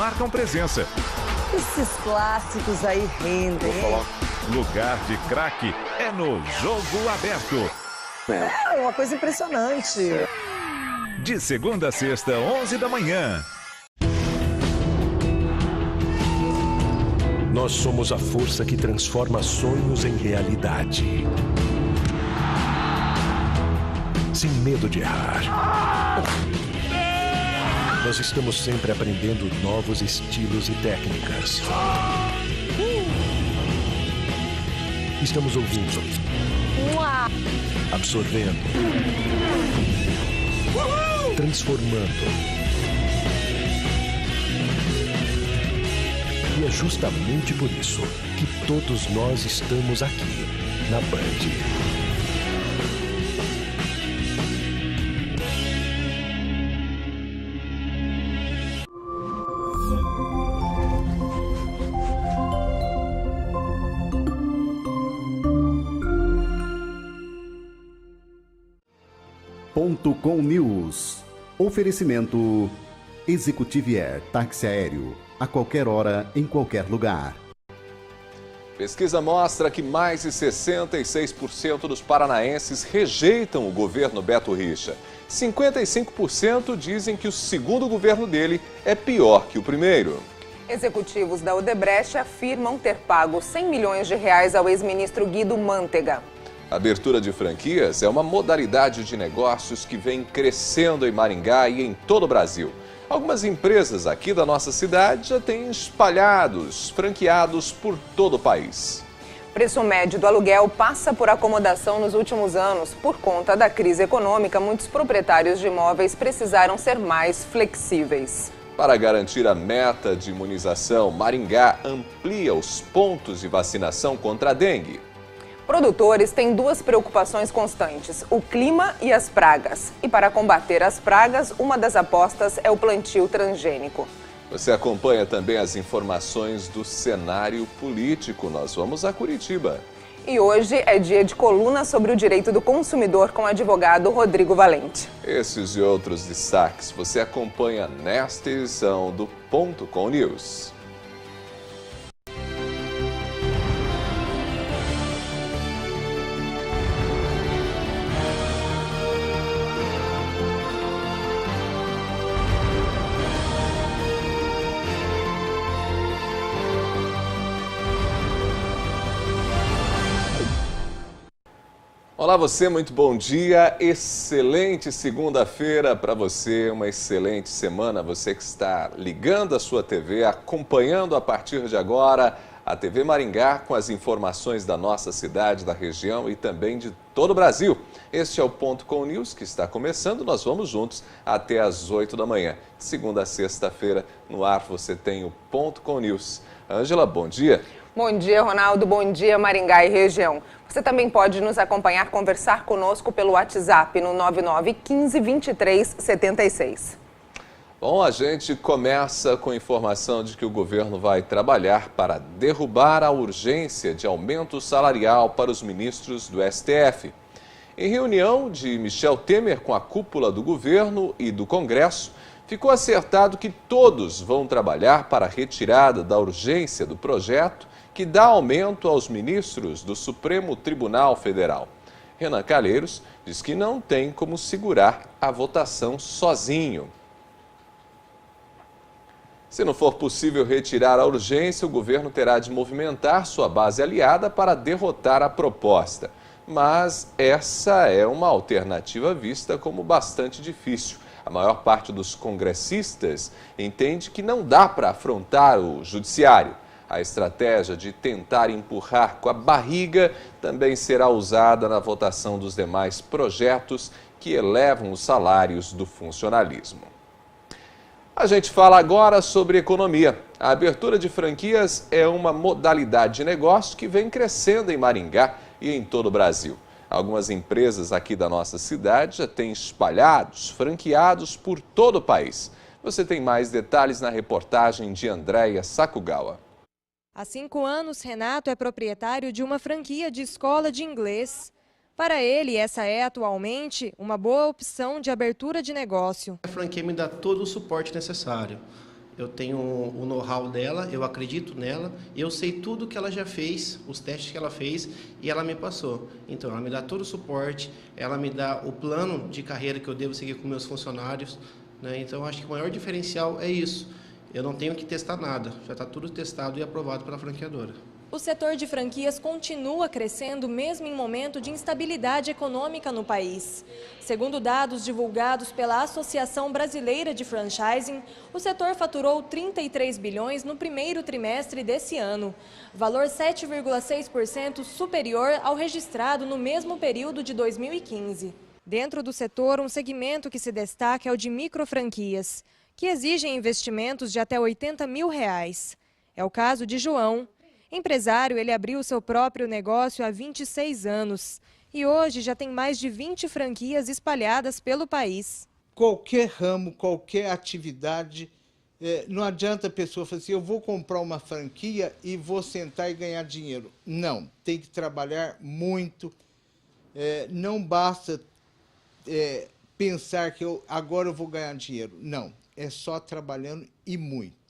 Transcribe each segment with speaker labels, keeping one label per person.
Speaker 1: marcam presença.
Speaker 2: Esses clássicos aí rendem, hein?
Speaker 1: Lugar de craque é no Jogo Aberto.
Speaker 2: É uma coisa impressionante.
Speaker 1: De segunda a sexta, 11 da manhã.
Speaker 3: Nós somos a força que transforma sonhos em realidade. Sem medo de errar. Nós estamos sempre aprendendo novos estilos e técnicas. Estamos ouvindo. Absorvendo. Transformando. E é justamente por isso que todos nós estamos aqui, na Band.
Speaker 4: .com News. Oferecimento Executivier, táxi aéreo, a qualquer hora, em qualquer lugar.
Speaker 5: Pesquisa mostra que mais de 66% dos paranaenses rejeitam o governo Beto Richa. 55% dizem que o segundo governo dele é pior que o primeiro.
Speaker 6: Executivos da Odebrecht afirmam ter pago 100 milhões de reais ao ex-ministro Guido Mantega.
Speaker 5: A abertura de franquias é uma modalidade de negócios que vem crescendo em Maringá e em todo o Brasil. Algumas empresas aqui da nossa cidade já têm franqueados por todo o país.
Speaker 6: O preço médio do aluguel passa por acomodação nos últimos anos. Por conta da crise econômica, muitos proprietários de imóveis precisaram ser mais flexíveis.
Speaker 5: Para garantir a meta de imunização, Maringá amplia os pontos de vacinação contra a dengue.
Speaker 6: Produtores têm duas preocupações constantes, o clima e as pragas. E para combater as pragas, uma das apostas é o plantio transgênico.
Speaker 5: Você acompanha também as informações do cenário político. Nós vamos a Curitiba.
Speaker 6: E hoje é dia de coluna sobre o direito do consumidor com o advogado Rodrigo Valente.
Speaker 5: Esses e outros destaques você acompanha nesta edição do .com News. Olá você, muito bom dia, excelente segunda-feira para você, uma excelente semana, você que está ligando a sua TV, acompanhando a partir de agora a TV Maringá com as informações da nossa cidade, da região e também de todo o Brasil. Este é o .com News que está começando, nós vamos juntos até às 8 da manhã. De segunda a sexta-feira, no ar você tem o .com News. Ângela, bom dia.
Speaker 6: Bom dia, Ronaldo. Bom dia, Maringá e região. Você também pode nos acompanhar, conversar conosco pelo WhatsApp no 9915-2376.
Speaker 5: Bom, a gente começa com a informação de que o governo vai trabalhar para derrubar a urgência de aumento salarial para os ministros do STF. Em reunião de Michel Temer com a cúpula do governo e do Congresso, ficou acertado que todos vão trabalhar para a retirada da urgência do projeto que dá aumento aos ministros do Supremo Tribunal Federal. Renan Calheiros diz que não tem como segurar a votação sozinho. Se não for possível retirar a urgência, o governo terá de movimentar sua base aliada para derrotar a proposta. Mas essa é uma alternativa vista como bastante difícil. A maior parte dos congressistas entende que não dá para afrontar o judiciário. A estratégia de tentar empurrar com a barriga também será usada na votação dos demais projetos que elevam os salários do funcionalismo. A gente fala agora sobre economia. A abertura de franquias é uma modalidade de negócio que vem crescendo em Maringá e em todo o Brasil. Algumas empresas aqui da nossa cidade já têm franqueados por todo o país. Você tem mais detalhes na reportagem de Andréia Sakugawa.
Speaker 7: Há 5 anos, Renato é proprietário de uma franquia de escola de inglês. Para ele, essa é atualmente uma boa opção de abertura de negócio.
Speaker 8: A franquia me dá todo o suporte necessário. Eu tenho o know-how dela, eu acredito nela, eu sei tudo que ela já fez, os testes que ela fez, e ela me passou. Então, ela me dá todo o suporte, ela me dá o plano de carreira que eu devo seguir com meus funcionários, né? Então, acho que o maior diferencial é isso. Eu não tenho que testar nada, já está tudo testado e aprovado pela franqueadora.
Speaker 7: O setor de franquias continua crescendo mesmo em momento de instabilidade econômica no país. Segundo dados divulgados pela Associação Brasileira de Franchising, o setor faturou 33 bilhões no primeiro trimestre desse ano, valor 7,6% superior ao registrado no mesmo período de 2015. Dentro do setor, um segmento que se destaca é o de microfranquias, que exigem investimentos de até R$80 mil. É o caso de João. Empresário, ele abriu seu próprio negócio há 26 anos e hoje já tem mais de 20 franquias espalhadas pelo país.
Speaker 9: Qualquer ramo, qualquer atividade, não adianta a pessoa falar assim, eu vou comprar uma franquia e vou sentar e ganhar dinheiro. Não, tem que trabalhar muito, não basta pensar que agora eu vou ganhar dinheiro. Não, é só trabalhando e muito.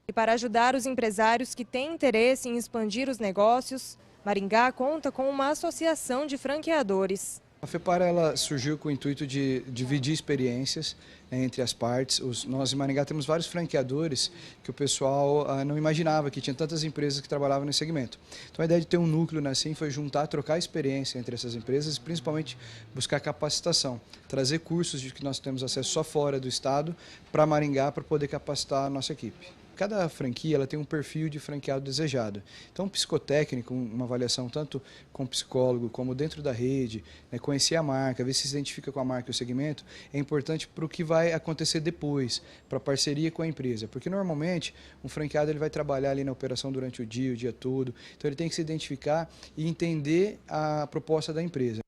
Speaker 7: E para ajudar os empresários que têm interesse em expandir os negócios, Maringá conta com uma associação de franqueadores.
Speaker 10: A FEPAR ela surgiu com o intuito de dividir experiências entre as partes. Nós em Maringá temos vários franqueadores que o pessoal não imaginava que tinha tantas empresas que trabalhavam nesse segmento. Então a ideia de ter um núcleo assim foi juntar, trocar experiência entre essas empresas e principalmente buscar capacitação, trazer cursos de que nós temos acesso só fora do estado para Maringá para poder capacitar a nossa equipe. Cada franquia ela tem um perfil de franqueado desejado. Então, um psicotécnico, uma avaliação tanto com psicólogo como dentro da rede, né, conhecer a marca, ver se identifica com a marca e o segmento, é importante para o que vai acontecer depois, para a parceria com a empresa. Porque, normalmente, um franqueado ele vai trabalhar ali na operação durante o dia todo. Então, ele tem que se identificar e entender a proposta da empresa.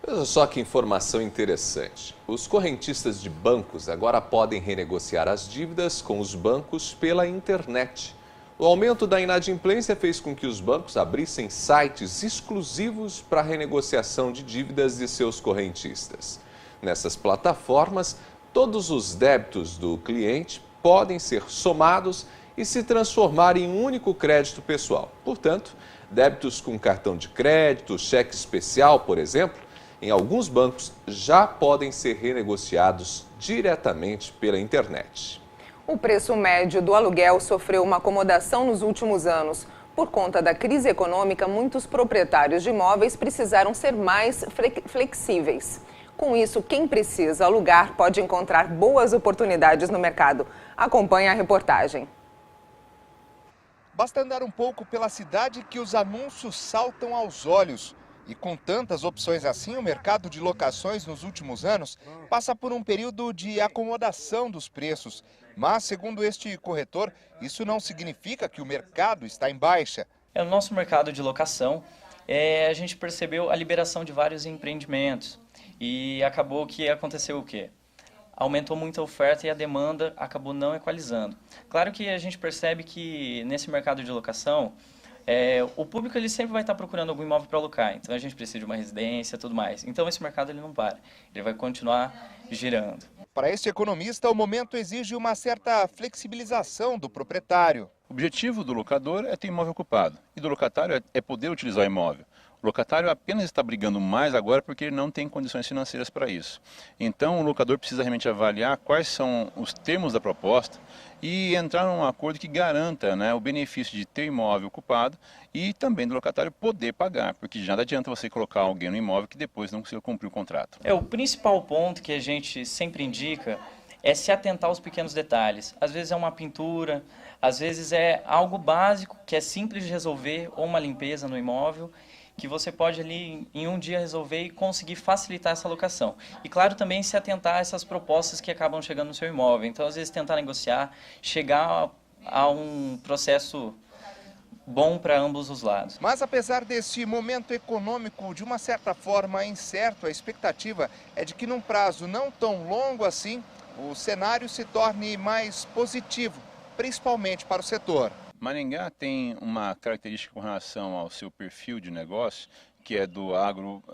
Speaker 5: Veja só que informação interessante. Os correntistas de bancos agora podem renegociar as dívidas com os bancos pela internet. O aumento da inadimplência fez com que os bancos abrissem sites exclusivos para a renegociação de dívidas de seus correntistas. Nessas plataformas, todos os débitos do cliente podem ser somados e se transformar em um único crédito pessoal. Portanto, débitos com cartão de crédito, cheque especial, por exemplo, em alguns bancos já podem ser renegociados diretamente pela internet.
Speaker 6: O preço médio do aluguel sofreu uma acomodação nos últimos anos. Por conta da crise econômica, muitos proprietários de imóveis precisaram ser mais flexíveis. Com isso, quem precisa alugar pode encontrar boas oportunidades no mercado. Acompanhe a reportagem.
Speaker 11: Basta andar um pouco pela cidade que os anúncios saltam aos olhos. E com tantas opções assim, o mercado de locações nos últimos anos passa por um período de acomodação dos preços. Mas, segundo este corretor, isso não significa que o mercado está em baixa.
Speaker 12: No nosso mercado de locação, a gente percebeu a liberação de vários empreendimentos. E acabou que aconteceu o quê? Aumentou muito a oferta e a demanda acabou não equalizando. Claro que a gente percebe que nesse mercado de locação, o público ele sempre vai estar procurando algum imóvel para alocar, então a gente precisa de uma residência e tudo mais. Então esse mercado ele não para, ele vai continuar girando.
Speaker 11: Para este economista, o momento exige uma certa flexibilização do proprietário.
Speaker 13: O objetivo do locador é ter imóvel ocupado e do locatário é poder utilizar o imóvel. O locatário apenas está brigando mais agora porque ele não tem condições financeiras para isso. Então o locador precisa realmente avaliar quais são os termos da proposta e entrar num acordo que garanta, né, o benefício de ter imóvel ocupado e também do locatário poder pagar, porque já não adianta você colocar alguém no imóvel que depois não conseguiu cumprir o contrato.
Speaker 12: O principal ponto que a gente sempre indica é se atentar aos pequenos detalhes. Às vezes é uma pintura, às vezes é algo básico que é simples de resolver, ou uma limpeza no imóvel, que você pode ali em um dia resolver e conseguir facilitar essa locação. E claro, também se atentar a essas propostas que acabam chegando no seu imóvel. Então, às vezes, tentar negociar, chegar a um processo bom para ambos os lados.
Speaker 11: Mas apesar desse momento econômico, de uma certa forma incerto, a expectativa é de que num prazo não tão longo assim, o cenário se torne mais positivo, principalmente para o setor.
Speaker 13: Maringá tem uma característica com relação ao seu perfil de negócio, que é do agro,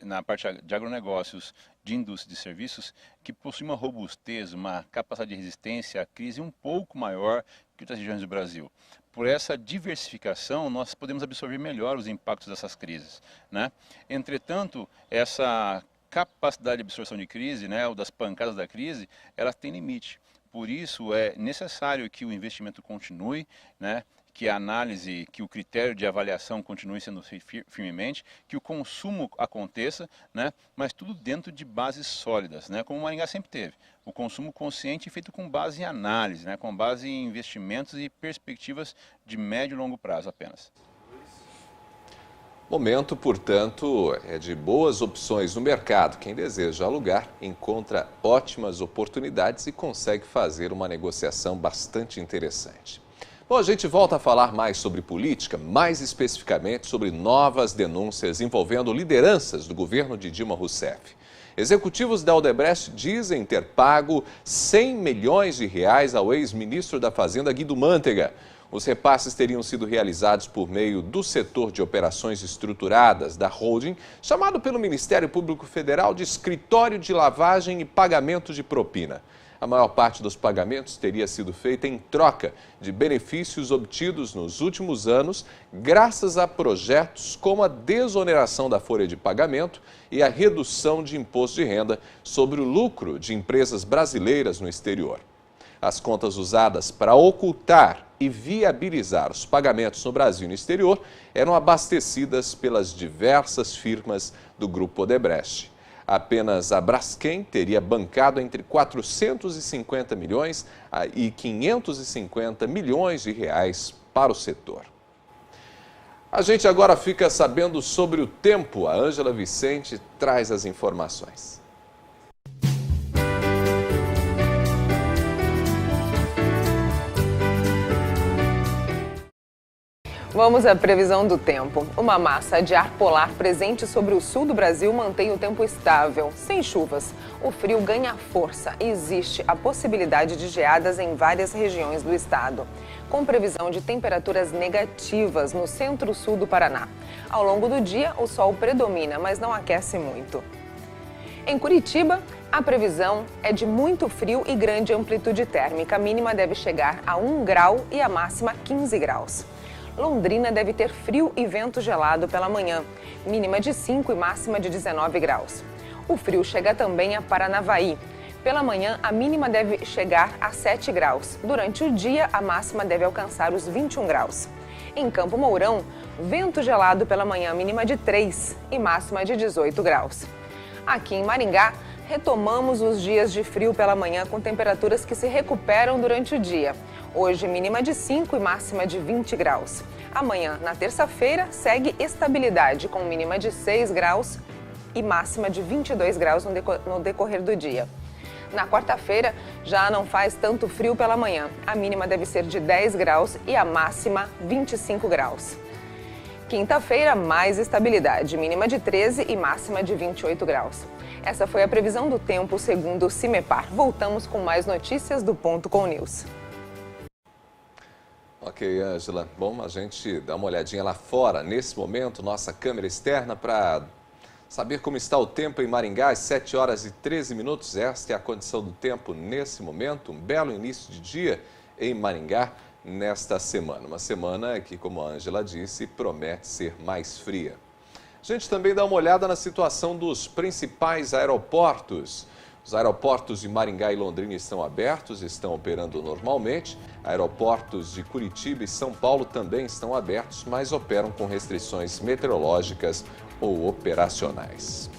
Speaker 13: na parte de agronegócios, de indústria de serviços, que possui uma robustez, uma capacidade de resistência à crise um pouco maior que outras regiões do Brasil. Por essa diversificação, nós podemos absorver melhor os impactos dessas crises, né? Entretanto, essa capacidade de absorção de crise, né, ou das pancadas da crise, ela tem limite. Por isso, é necessário que o investimento continue, né, que a análise, que o critério de avaliação continue sendo feito firmemente, que o consumo aconteça, né, mas tudo dentro de bases sólidas, né, como o Maringá sempre teve. O consumo consciente feito com base em análise, né, com base em investimentos e perspectivas de médio e longo prazo apenas.
Speaker 5: Momento, portanto, é de boas opções no mercado. Quem deseja alugar encontra ótimas oportunidades e consegue fazer uma negociação bastante interessante. Bom, a gente volta a falar mais sobre política, mais especificamente sobre novas denúncias envolvendo lideranças do governo de Dilma Rousseff. Executivos da Odebrecht dizem ter pago 100 milhões de reais ao ex-ministro da Fazenda, Guido Mantega. Os repasses teriam sido realizados por meio do setor de operações estruturadas da holding, chamado pelo Ministério Público Federal de Escritório de Lavagem e Pagamento de Propina. A maior parte dos pagamentos teria sido feita em troca de benefícios obtidos nos últimos anos, graças a projetos como a desoneração da folha de pagamento e a redução de imposto de renda sobre o lucro de empresas brasileiras no exterior. As contas usadas para ocultar e viabilizar os pagamentos no Brasil e no exterior eram abastecidas pelas diversas firmas do Grupo Odebrecht. Apenas a Braskem teria bancado entre 450 milhões e 550 milhões de reais para o setor. A gente agora fica sabendo sobre o tempo. A Ângela Vicente traz as informações.
Speaker 6: Vamos à previsão do tempo. Uma massa de ar polar presente sobre o sul do Brasil mantém o tempo estável, sem chuvas. O frio ganha força e existe a possibilidade de geadas em várias regiões do estado, com previsão de temperaturas negativas no centro-sul do Paraná. Ao longo do dia, o sol predomina, mas não aquece muito. Em Curitiba, a previsão é de muito frio e grande amplitude térmica. A mínima deve chegar a 1 grau e a máxima 15 graus. Londrina deve ter frio e vento gelado pela manhã, mínima de 5 e máxima de 19 graus. O frio chega também a Paranavaí. Pela manhã, a mínima deve chegar a 7 graus. Durante o dia, a máxima deve alcançar os 21 graus. Em Campo Mourão, vento gelado pela manhã, mínima de 3 e máxima de 18 graus. Aqui em Maringá, retomamos os dias de frio pela manhã com temperaturas que se recuperam durante o dia. Hoje, mínima de 5 e máxima de 20 graus. Amanhã, na terça-feira, segue estabilidade, com mínima de 6 graus e máxima de 22 graus no decorrer do dia. Na quarta-feira, já não faz tanto frio pela manhã. A mínima deve ser de 10 graus e a máxima 25 graus. Quinta-feira, mais estabilidade, mínima de 13 e máxima de 28 graus. Essa foi a previsão do tempo segundo o CIMEPAR. Voltamos com mais notícias do Ponto Com News.
Speaker 5: Ok, Ângela. Bom, a gente dá uma olhadinha lá fora. Nesse momento, nossa câmera externa para saber como está o tempo em Maringá, às 7 horas e 13 minutos. Esta é a condição do tempo nesse momento. Um belo início de dia em Maringá nesta semana. Uma semana que, como a Ângela disse, promete ser mais fria. A gente também dá uma olhada na situação dos principais aeroportos. Os aeroportos de Maringá e Londrina estão abertos, estão operando normalmente. Aeroportos de Curitiba e São Paulo também estão abertos, mas operam com restrições meteorológicas ou operacionais.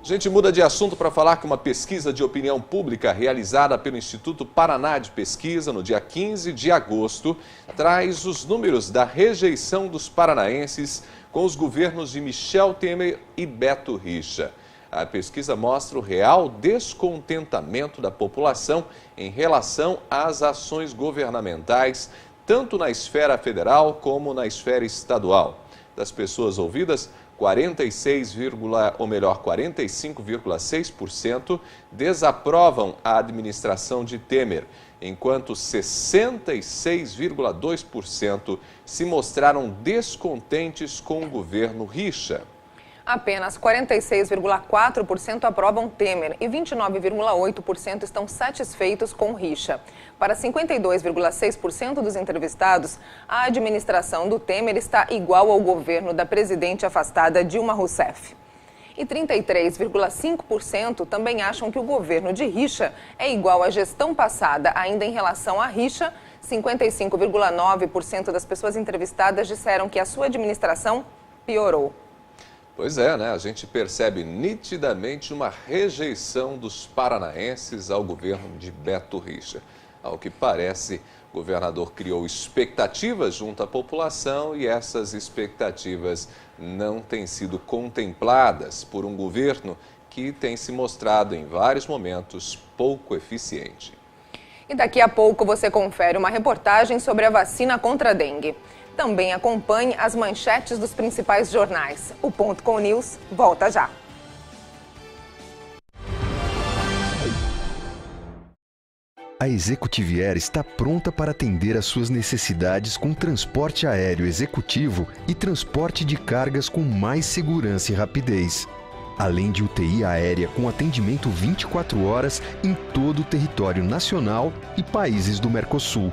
Speaker 5: A gente muda de assunto para falar que uma pesquisa de opinião pública realizada pelo Instituto Paraná de Pesquisa no dia 15 de agosto traz os números da rejeição dos paranaenses com os governos de Michel Temer e Beto Richa. A pesquisa mostra o real descontentamento da população em relação às ações governamentais, tanto na esfera federal como na esfera estadual. Das pessoas ouvidas, 45,6% desaprovam a administração de Temer, enquanto 66,2% se mostraram descontentes com o governo Richa.
Speaker 6: Apenas 46,4% aprovam Temer e 29,8% estão satisfeitos com Richa. Para 52,6% dos entrevistados, a administração do Temer está igual ao governo da presidente afastada Dilma Rousseff. E 33,5% também acham que o governo de Richa é igual à gestão passada. Ainda em relação a Richa, 55,9% das pessoas entrevistadas disseram que a sua administração piorou.
Speaker 5: Pois é, né? A gente percebe nitidamente uma rejeição dos paranaenses ao governo de Beto Richa. Ao que parece, o governador criou expectativas junto à população e essas expectativas não têm sido contempladas por um governo que tem se mostrado em vários momentos pouco eficiente.
Speaker 6: E daqui a pouco você confere uma reportagem sobre a vacina contra a dengue. Também acompanhe as manchetes dos principais jornais. O Ponto com News volta já.
Speaker 3: A Executive Air está pronta para atender às suas necessidades com transporte aéreo executivo e transporte de cargas com mais segurança e rapidez. Além de UTI aérea com atendimento 24 horas em todo o território nacional e países do Mercosul.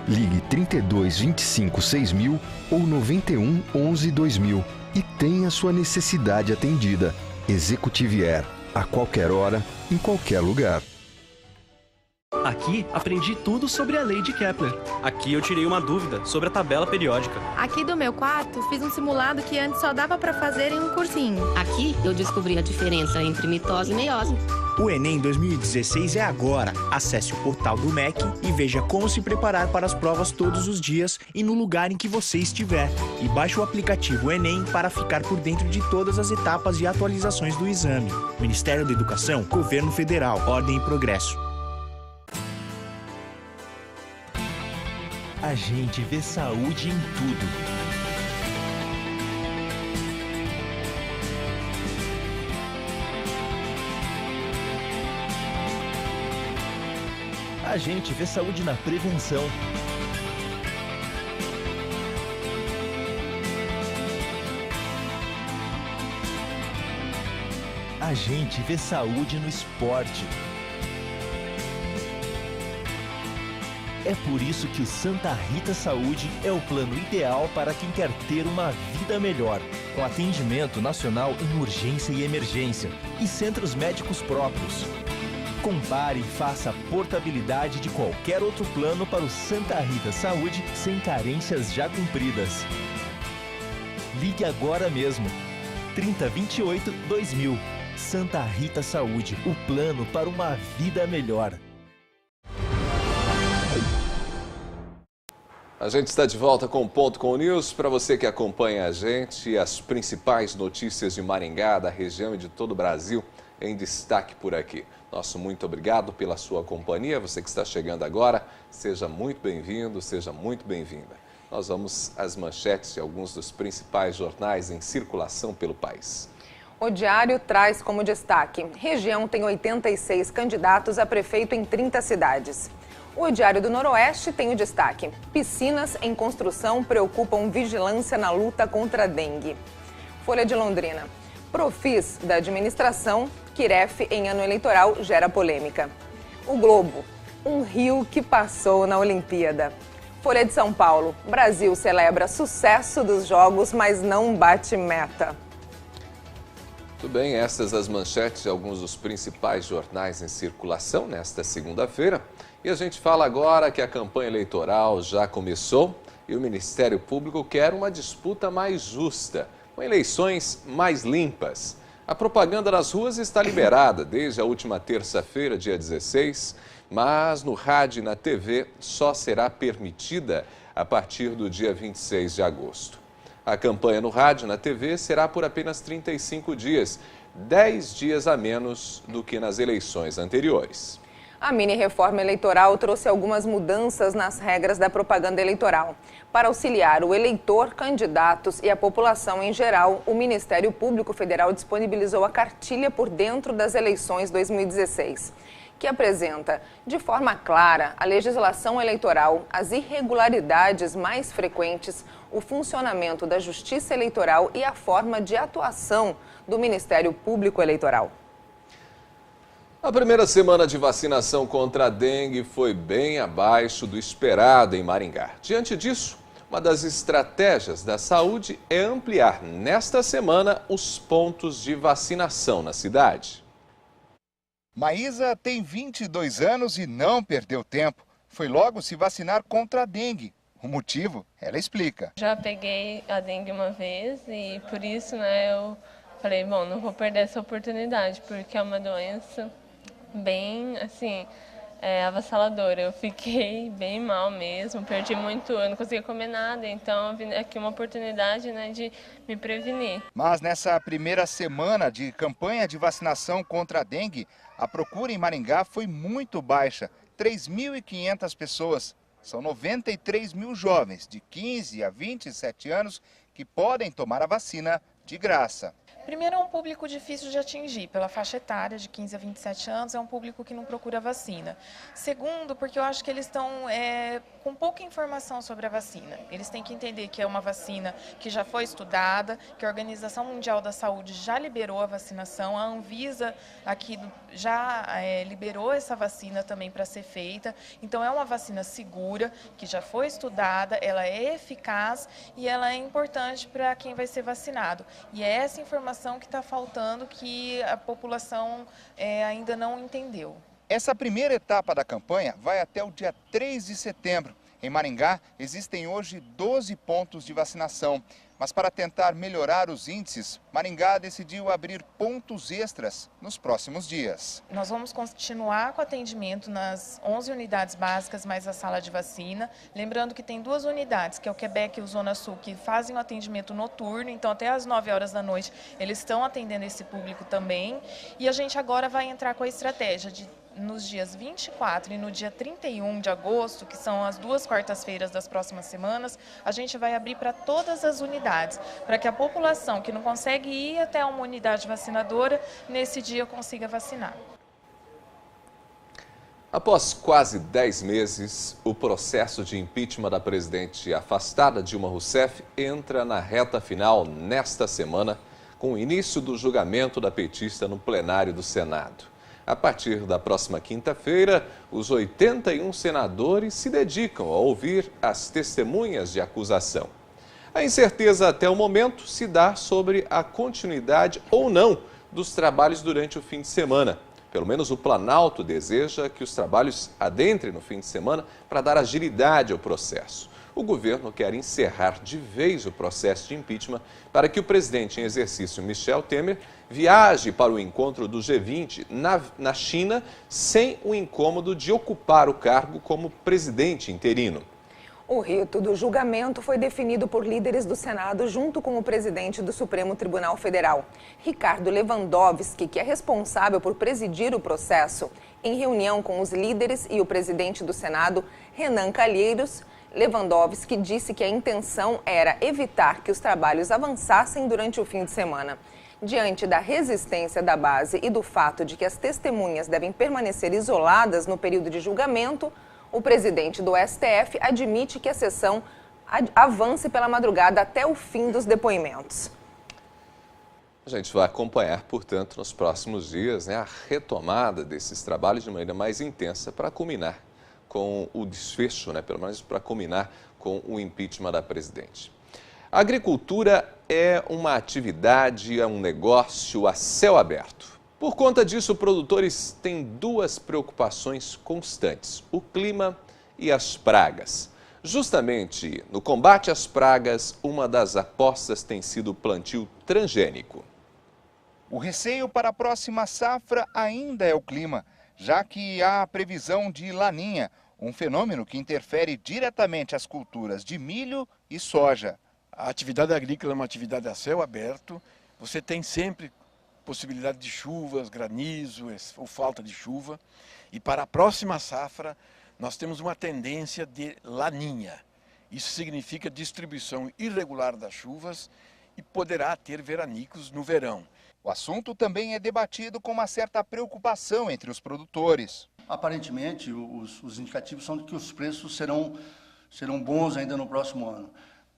Speaker 3: Ligue 32 25 6000 ou 91 11 2000 e tenha sua necessidade atendida. Executive Air, a qualquer hora, em qualquer lugar.
Speaker 14: Aqui aprendi tudo sobre a lei de Kepler. Aqui eu tirei uma dúvida sobre a tabela periódica.
Speaker 15: Aqui do meu quarto fiz um simulado que antes só dava para fazer em um cursinho.
Speaker 16: Aqui eu descobri a diferença entre mitose e meiose.
Speaker 17: O Enem 2016 é agora. Acesse o portal do MEC e veja como se preparar para as provas todos os dias e no lugar em que você estiver. E baixe o aplicativo Enem para ficar por dentro de todas as etapas e atualizações do exame. Ministério da Educação, Governo Federal, Ordem e Progresso.
Speaker 18: A gente vê saúde em tudo. A gente vê saúde na prevenção. A gente vê saúde no esporte. É por isso que o Santa Rita Saúde é o plano ideal para quem quer ter uma vida melhor, com atendimento nacional em urgência e emergência e centros médicos próprios. Compare e faça a portabilidade de qualquer outro plano para o Santa Rita Saúde sem carências já cumpridas. Ligue agora mesmo. 3028 2000. Santa Rita Saúde, o plano para uma vida melhor.
Speaker 5: A gente está de volta com o Ponto com o News. Para você que acompanha a gente, as principais notícias de Maringá, da região e de todo o Brasil em destaque por aqui. Nosso muito obrigado pela sua companhia. Você que está chegando agora, seja muito bem-vindo, seja muito bem-vinda. Nós vamos às manchetes de alguns dos principais jornais em circulação pelo país.
Speaker 6: O Diário traz como destaque: região tem 86 candidatos a prefeito em 30 cidades. O Diário do Noroeste tem o destaque: piscinas em construção preocupam vigilância na luta contra a dengue. Folha de Londrina: Profis da administração, Kiref em ano eleitoral gera polêmica. O Globo: um rio que passou na Olimpíada. Folha de São Paulo: Brasil celebra sucesso dos jogos, mas não bate meta.
Speaker 5: Muito bem, essas as manchetes de alguns dos principais jornais em circulação nesta segunda-feira. E a gente fala agora que a campanha eleitoral já começou e o Ministério Público quer uma disputa mais justa, com eleições mais limpas. A propaganda nas ruas está liberada desde a última terça-feira, dia 16, mas no rádio e na TV só será permitida a partir do dia 26 de agosto. A campanha no rádio e na TV será por apenas 35 dias, 10 dias a menos do que nas eleições anteriores.
Speaker 6: A mini-reforma eleitoral trouxe algumas mudanças nas regras da propaganda eleitoral. Para auxiliar o eleitor, candidatos e a população em geral, o Ministério Público Federal disponibilizou a cartilha Por Dentro das Eleições 2016, que apresenta, de forma clara, a legislação eleitoral, as irregularidades mais frequentes, o funcionamento da Justiça Eleitoral e a forma de atuação do Ministério Público Eleitoral.
Speaker 5: A primeira semana de vacinação contra a dengue foi bem abaixo do esperado em Maringá. Diante disso, uma das estratégias da saúde é ampliar nesta semana os pontos de vacinação na cidade.
Speaker 11: Maísa tem 22 anos e não perdeu tempo. Foi logo se vacinar contra a dengue. O motivo, ela explica.
Speaker 19: Já peguei a dengue uma vez e por isso, eu falei, bom, não vou perder essa oportunidade, porque é uma doença bem, assim, avassaladora. Eu fiquei bem mal mesmo, perdi muito, eu não conseguia comer nada, então eu vim aqui uma oportunidade, de me prevenir.
Speaker 11: Mas nessa primeira semana de campanha de vacinação contra a dengue, a procura em Maringá foi muito baixa, 3.500 pessoas. São 93 mil jovens de 15 a 27 anos que podem tomar a vacina de graça.
Speaker 20: Primeiro, é um público difícil de atingir, pela faixa etária de 15 a 27 anos, é um público que não procura vacina. Segundo, porque eu acho que eles estão com pouca informação sobre a vacina. Eles têm que entender que é uma vacina que já foi estudada, que a Organização Mundial da Saúde já liberou a vacinação, a Anvisa aqui já liberou essa vacina também para ser feita. Então, é uma vacina segura, que já foi estudada, ela é eficaz e ela é importante para quem vai ser vacinado. E é essa informação que está faltando, que a população ainda não entendeu.
Speaker 11: Essa primeira etapa da campanha vai até o dia 3 de setembro. Em Maringá, existem hoje 12 pontos de vacinação. Mas para tentar melhorar os índices, Maringá decidiu abrir pontos extras nos próximos dias.
Speaker 20: Nós vamos continuar com atendimento nas 11 unidades básicas, mais a sala de vacina. Lembrando que tem 2 unidades, que é o Quebec e o Zona Sul, que fazem o atendimento noturno. Então, até às 9 horas da noite, eles estão atendendo esse público também. E a gente agora vai entrar com a estratégia de nos dias 24 e no dia 31 de agosto, que são as 2 quartas-feiras das próximas semanas, a gente vai abrir para todas as unidades, para que a população que não consegue ir até uma unidade vacinadora, nesse dia consiga vacinar.
Speaker 5: Após quase 10 meses, o processo de impeachment da presidente afastada Dilma Rousseff entra na reta final nesta semana, com o início do julgamento da petista no plenário do Senado. A partir da próxima quinta-feira, os 81 senadores se dedicam a ouvir as testemunhas de acusação. A incerteza até o momento se dá sobre a continuidade ou não dos trabalhos durante o fim de semana. Pelo menos o Planalto deseja que os trabalhos adentrem no fim de semana para dar agilidade ao processo. O governo quer encerrar de vez o processo de impeachment para que o presidente em exercício, Michel Temer, viaje para o encontro do G20 na China sem o incômodo de ocupar o cargo como presidente interino.
Speaker 6: O rito do julgamento foi definido por líderes do Senado junto com o presidente do Supremo Tribunal Federal, Ricardo Lewandowski, que é responsável por presidir o processo. Em reunião com os líderes e o presidente do Senado, Renan Calheiros, Lewandowski disse que a intenção era evitar que os trabalhos avançassem durante o fim de semana. Diante da resistência da base e do fato de que as testemunhas devem permanecer isoladas no período de julgamento, o presidente do STF admite que a sessão avance pela madrugada até o fim dos depoimentos.
Speaker 5: A gente vai acompanhar, portanto, nos próximos dias, a retomada desses trabalhos de maneira mais intensa para culminar com o desfecho, pelo menos para culminar com o impeachment da presidente. A agricultura é uma atividade, é um negócio a céu aberto. Por conta disso, produtores têm 2 preocupações constantes: o clima e as pragas. Justamente no combate às pragas, uma das apostas tem sido o plantio transgênico.
Speaker 11: O receio para a próxima safra ainda é o clima, já que há a previsão de laninha, um fenômeno que interfere diretamente as culturas de milho e soja.
Speaker 21: A atividade agrícola é uma atividade a céu aberto, você tem sempre possibilidade de chuvas, granizo ou falta de chuva. E para a próxima safra, nós temos uma tendência de laninha. Isso significa distribuição irregular das chuvas e poderá ter veranicos no verão.
Speaker 11: O assunto também é debatido com uma certa preocupação entre os produtores.
Speaker 22: Aparentemente, os indicativos são de que os preços serão bons ainda no próximo ano.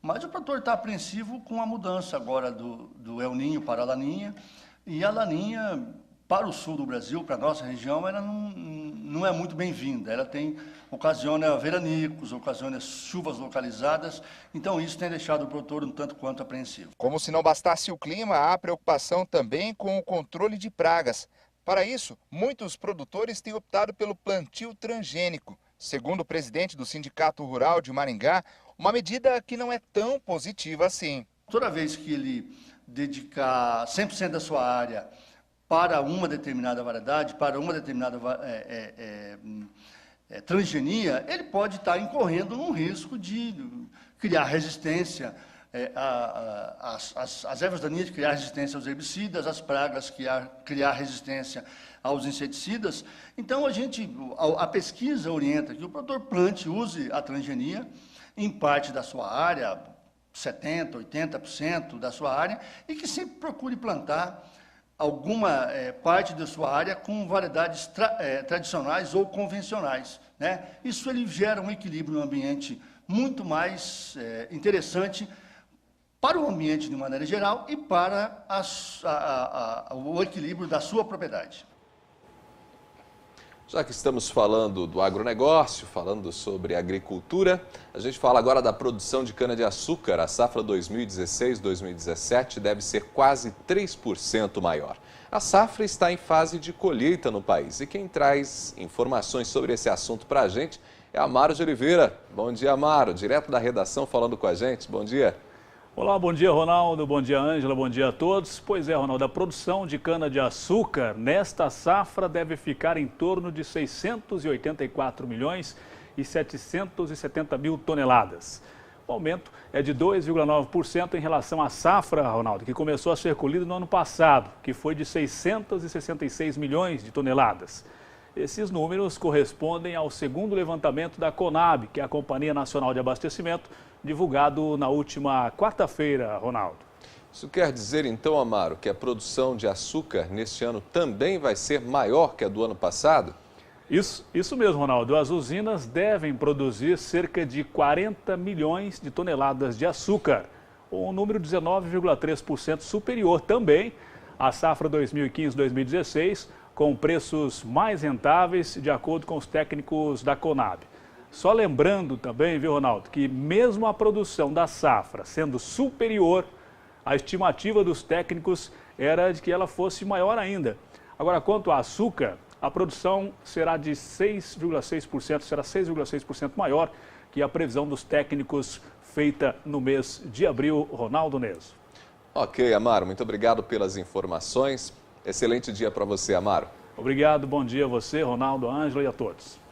Speaker 2: Mas o produtor está apreensivo com a mudança agora do El Niño para a Laninha, e a Laninha, para o sul do Brasil, para a nossa região, ela não é muito bem-vinda. Ela ocasiona veranicos, ocasiona chuvas localizadas, então isso tem deixado o produtor um tanto quanto apreensivo.
Speaker 11: Como se não bastasse o clima, há preocupação também com o controle de pragas. Para isso, muitos produtores têm optado pelo plantio transgênico. Segundo o presidente do Sindicato Rural de Maringá, uma medida que não é tão positiva assim.
Speaker 2: Toda vez que ele dedicar 100% da sua área para uma determinada variedade, para uma determinada transgenia, ele pode estar incorrendo num risco de criar resistência às ervas daninhas, criar resistência aos herbicidas, às pragas, criar resistência aos inseticidas. Então, a pesquisa orienta que o produtor plante, use a transgenia em parte da sua área, 70%, 80% da sua área, e que sempre procure plantar alguma parte da sua área com variedades tradicionais ou convencionais, né? Isso ele gera um equilíbrio no ambiente muito mais interessante para o ambiente de maneira geral e para o equilíbrio da sua propriedade.
Speaker 5: Já que estamos falando do agronegócio, falando sobre agricultura, a gente fala agora da produção de cana-de-açúcar. A safra 2016-2017 deve ser quase 3% maior. A safra está em fase de colheita no país e quem traz informações sobre esse assunto para a gente é Amaro de Oliveira. Bom dia, Amaro, direto da redação falando com a gente. Bom dia.
Speaker 22: Olá, bom dia, Ronaldo, bom dia, Ângela, bom dia a todos. Pois é, Ronaldo, a produção de cana-de-açúcar nesta safra deve ficar em torno de 684 milhões e 770 mil toneladas. O aumento é de 2,9% em relação à safra, Ronaldo, que começou a ser colhida no ano passado, que foi de 666 milhões de toneladas. Esses números correspondem ao segundo levantamento da Conab, que é a Companhia Nacional de Abastecimento, divulgado na última quarta-feira, Ronaldo.
Speaker 5: Isso quer dizer, então, Amaro, que a produção de açúcar neste ano também vai ser maior que a do ano passado?
Speaker 22: Isso mesmo, Ronaldo. As usinas devem produzir cerca de 40 milhões de toneladas de açúcar, um número 19,3% superior também à safra 2015-2016, com preços mais rentáveis, de acordo com os técnicos da Conab. Só lembrando também, viu, Ronaldo, que mesmo a produção da safra sendo superior, a estimativa dos técnicos era de que ela fosse maior ainda. Agora, quanto ao açúcar, a produção será de 6,6%, será 6,6% maior que a previsão dos técnicos feita no mês de abril. Ronaldo Neso.
Speaker 5: Ok, Amaro, muito obrigado pelas informações. Excelente dia para você, Amaro.
Speaker 22: Obrigado, bom dia a você, Ronaldo, a Ângela e a todos.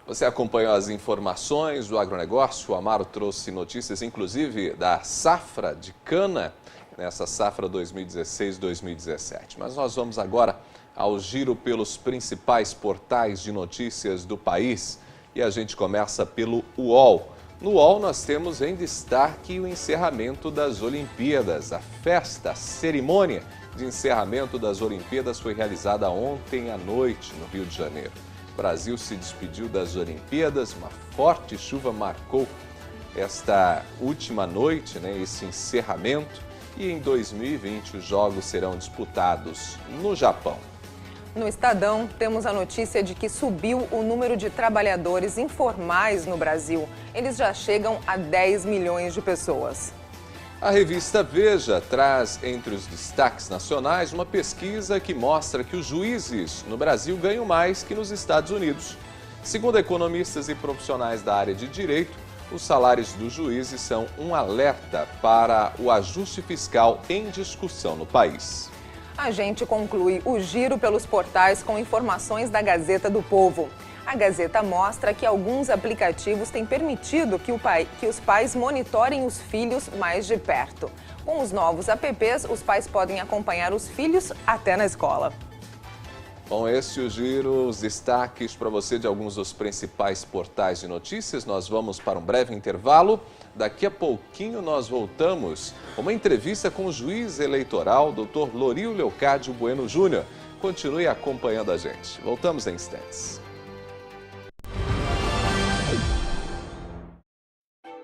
Speaker 5: Você acompanhou as informações do agronegócio, o Amaro trouxe notícias, inclusive, da safra de cana, nessa safra 2016-2017. Mas nós vamos agora ao giro pelos principais portais de notícias do país e a gente começa pelo UOL. No UOL nós temos em destaque o encerramento das Olimpíadas. A festa, a cerimônia de encerramento das Olimpíadas foi realizada ontem à noite no Rio de Janeiro. O Brasil se despediu das Olimpíadas, uma forte chuva marcou esta última noite, esse encerramento, e em 2020 os Jogos serão disputados no Japão.
Speaker 6: No Estadão, temos a notícia de que subiu o número de trabalhadores informais no Brasil. Eles já chegam a 10 milhões de pessoas.
Speaker 5: A revista Veja traz entre os destaques nacionais uma pesquisa que mostra que os juízes no Brasil ganham mais que nos Estados Unidos. Segundo economistas e profissionais da área de direito, os salários dos juízes são um alerta para o ajuste fiscal em discussão no país.
Speaker 6: A gente conclui o giro pelos portais com informações da Gazeta do Povo. A Gazeta mostra que alguns aplicativos têm permitido que os pais monitorem os filhos mais de perto. Com os novos apps, os pais podem acompanhar os filhos até na escola.
Speaker 5: Bom, esse é o giro, os destaques para você de alguns dos principais portais de notícias. Nós vamos para um breve intervalo. Daqui a pouquinho nós voltamos com uma entrevista com o juiz eleitoral, Dr. Lorio Leocádio Bueno Júnior. Continue acompanhando a gente. Voltamos em instantes.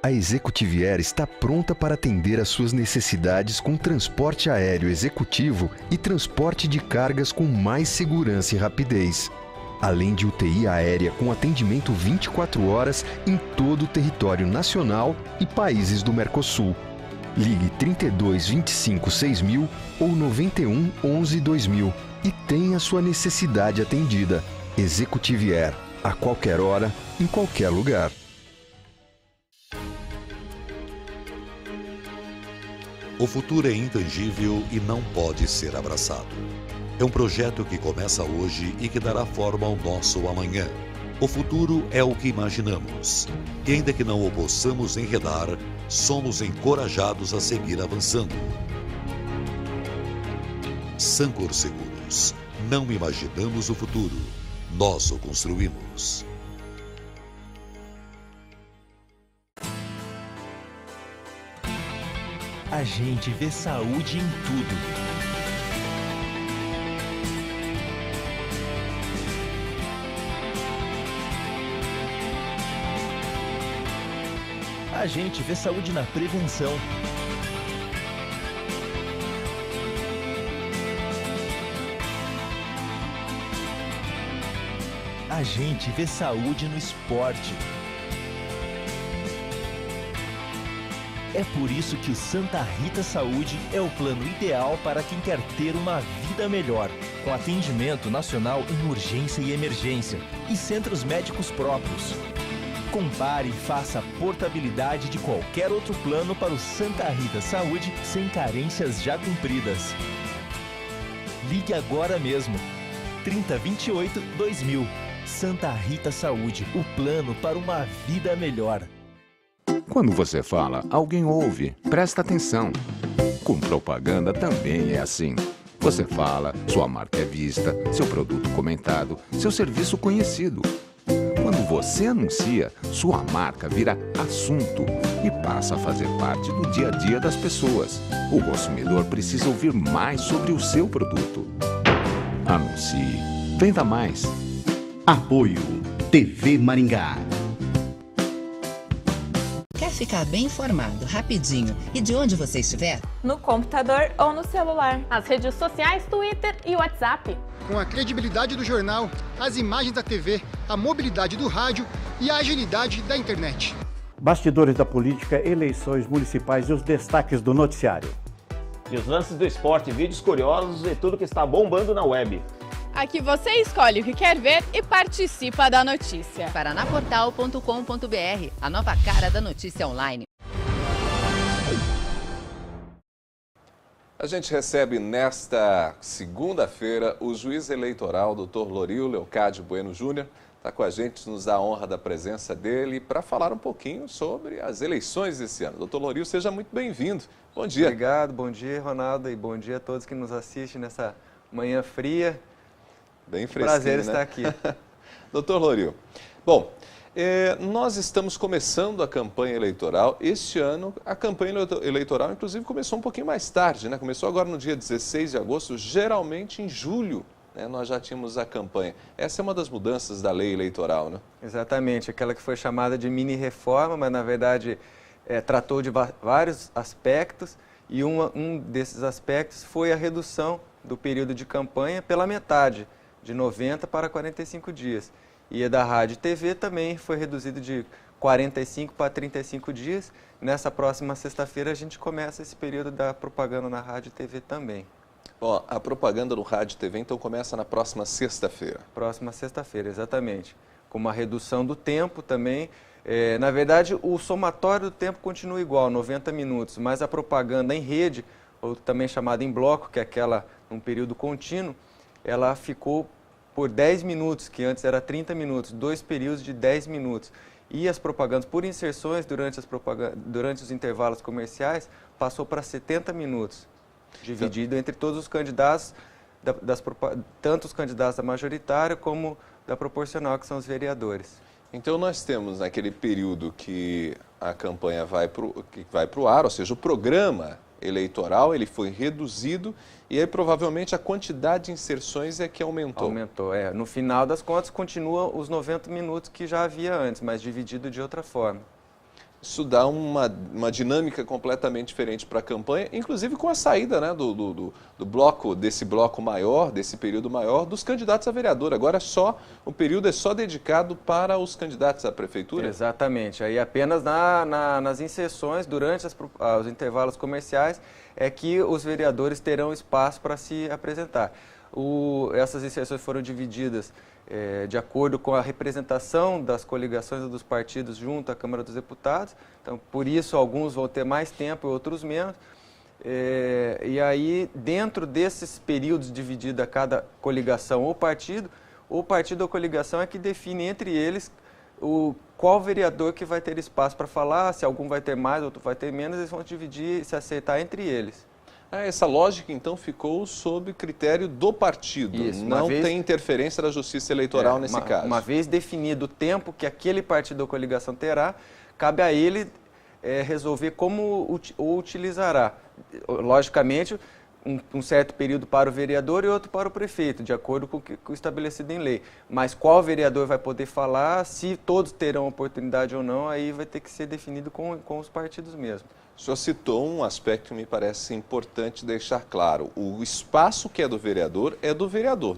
Speaker 3: A Executiviair está pronta para atender às suas necessidades com transporte aéreo executivo e transporte de cargas com mais segurança e rapidez. Além de UTI aérea com atendimento 24 horas em todo o território nacional e países do Mercosul. Ligue 32 25 6000 ou 91 11 2000 e tenha sua necessidade atendida. Executiviair, a qualquer hora, em qualquer lugar.
Speaker 1: O futuro é intangível e não pode ser abraçado. É um projeto que começa hoje e que dará forma ao nosso amanhã. O futuro é o que imaginamos. E ainda que não o possamos enredar, somos encorajados a seguir avançando. Sancor Seguros. Não imaginamos o futuro. Nós o construímos.
Speaker 18: A gente vê saúde em tudo. A gente vê saúde na prevenção. A gente vê saúde no esporte. É por isso que o Santa Rita Saúde é o plano ideal para quem quer ter uma vida melhor, com atendimento nacional em urgência e emergência e centros médicos próprios. Compare e faça a portabilidade de qualquer outro plano para o Santa Rita Saúde sem carências já cumpridas. Ligue agora mesmo. 3028 2000. Santa Rita Saúde, o plano para uma vida melhor.
Speaker 4: Quando você fala, alguém ouve, presta atenção. Com propaganda também é assim. Você fala, sua marca é vista, seu produto comentado, seu serviço conhecido. Quando você anuncia, sua marca vira assunto e passa a fazer parte do dia a dia das pessoas. O consumidor precisa ouvir mais sobre o seu produto. Anuncie. Venda mais.
Speaker 23: Apoio TV Maringá.
Speaker 24: Quer ficar bem informado, rapidinho e de onde você estiver?
Speaker 25: No computador ou no celular. Nas redes sociais, Twitter e WhatsApp.
Speaker 26: Com a credibilidade do jornal, as imagens da TV, a mobilidade do rádio e a agilidade da internet.
Speaker 27: Bastidores da política, eleições municipais e os destaques do noticiário.
Speaker 28: E os lances do esporte, vídeos curiosos e tudo que está bombando na web.
Speaker 29: Aqui você escolhe o que quer ver e participa da notícia.
Speaker 30: Paranaportal.com.br, a nova cara da notícia online.
Speaker 5: A gente recebe nesta segunda-feira o juiz eleitoral, Dr. Lorio Leocádio Bueno Júnior. Está com a gente, nos dá a honra da presença dele para falar um pouquinho sobre as eleições desse ano. Dr. Lorio, seja muito bem-vindo. Bom dia.
Speaker 31: Obrigado, bom dia, Ronaldo, e bom dia a todos que nos assistem nessa manhã fria.
Speaker 5: Bem fresquinho,
Speaker 31: prazer
Speaker 5: né?
Speaker 31: estar aqui.
Speaker 5: Doutor Lorio, bom, nós estamos começando a campanha eleitoral. Este ano, a campanha eleitoral, inclusive, começou um pouquinho mais tarde, né? Começou agora no dia 16 de agosto, geralmente em julho, né? Nós já tínhamos a campanha. Essa é uma das mudanças da lei eleitoral, né?
Speaker 31: Exatamente, aquela que foi chamada de mini-reforma, mas na verdade tratou de vários aspectos e um desses aspectos foi a redução do período de campanha pela metade, de 90 para 45 dias. E a da rádio e TV também foi reduzido de 45 para 35 dias. Nessa próxima sexta-feira a gente começa esse período da propaganda na rádio e TV também.
Speaker 5: Ó, a propaganda no rádio e TV então começa na próxima sexta-feira.
Speaker 31: Próxima sexta-feira, exatamente. Com uma redução do tempo também. Na verdade, o somatório do tempo continua igual, 90 minutos, mas a propaganda em rede, ou também chamada em bloco, que é aquela num período contínuo, ela ficou por 10 minutos, que antes era 30 minutos, 2 períodos de 10 minutos. E as propagandas por inserções durante os intervalos comerciais passou para 70 minutos, dividido entre todos os candidatos, tanto os candidatos da majoritária como da proporcional, que são os vereadores.
Speaker 5: Então nós temos naquele período que a campanha vai para o ar, ou seja, o programa eleitoral, ele foi reduzido e aí provavelmente a quantidade de inserções é que aumentou.
Speaker 31: Aumentou, No final das contas continua os 90 minutos que já havia antes, mas dividido de outra forma.
Speaker 5: Isso dá uma dinâmica completamente diferente para a campanha, inclusive com a saída, né, do bloco, desse bloco maior, desse período maior, dos candidatos a vereador. Agora o período é só dedicado para os candidatos à prefeitura?
Speaker 31: Exatamente. Aí apenas nas inserções, durante os intervalos comerciais, é que os vereadores terão espaço para se apresentar. Essas inserções foram divididas de acordo com a representação das coligações e dos partidos junto à Câmara dos Deputados. Então, por isso, alguns vão ter mais tempo e outros menos. E aí, dentro desses períodos divididos a cada coligação ou partido, o partido ou coligação é que define entre eles qual vereador que vai ter espaço para falar, se algum vai ter mais, outro vai ter menos, eles vão dividir e se acertar entre eles.
Speaker 5: Essa lógica, então, ficou sob critério do partido. Isso, não tem interferência da Justiça Eleitoral nesse caso.
Speaker 31: Uma vez definido o tempo que aquele partido ou coligação terá, cabe a ele resolver como o utilizará. Logicamente, um certo período para o vereador e outro para o prefeito, de acordo com o estabelecido em lei. Mas qual vereador vai poder falar, se todos terão oportunidade ou não, aí vai ter que ser definido com os partidos mesmo.
Speaker 5: O senhor citou um aspecto que me parece importante deixar claro. O espaço que é do vereador,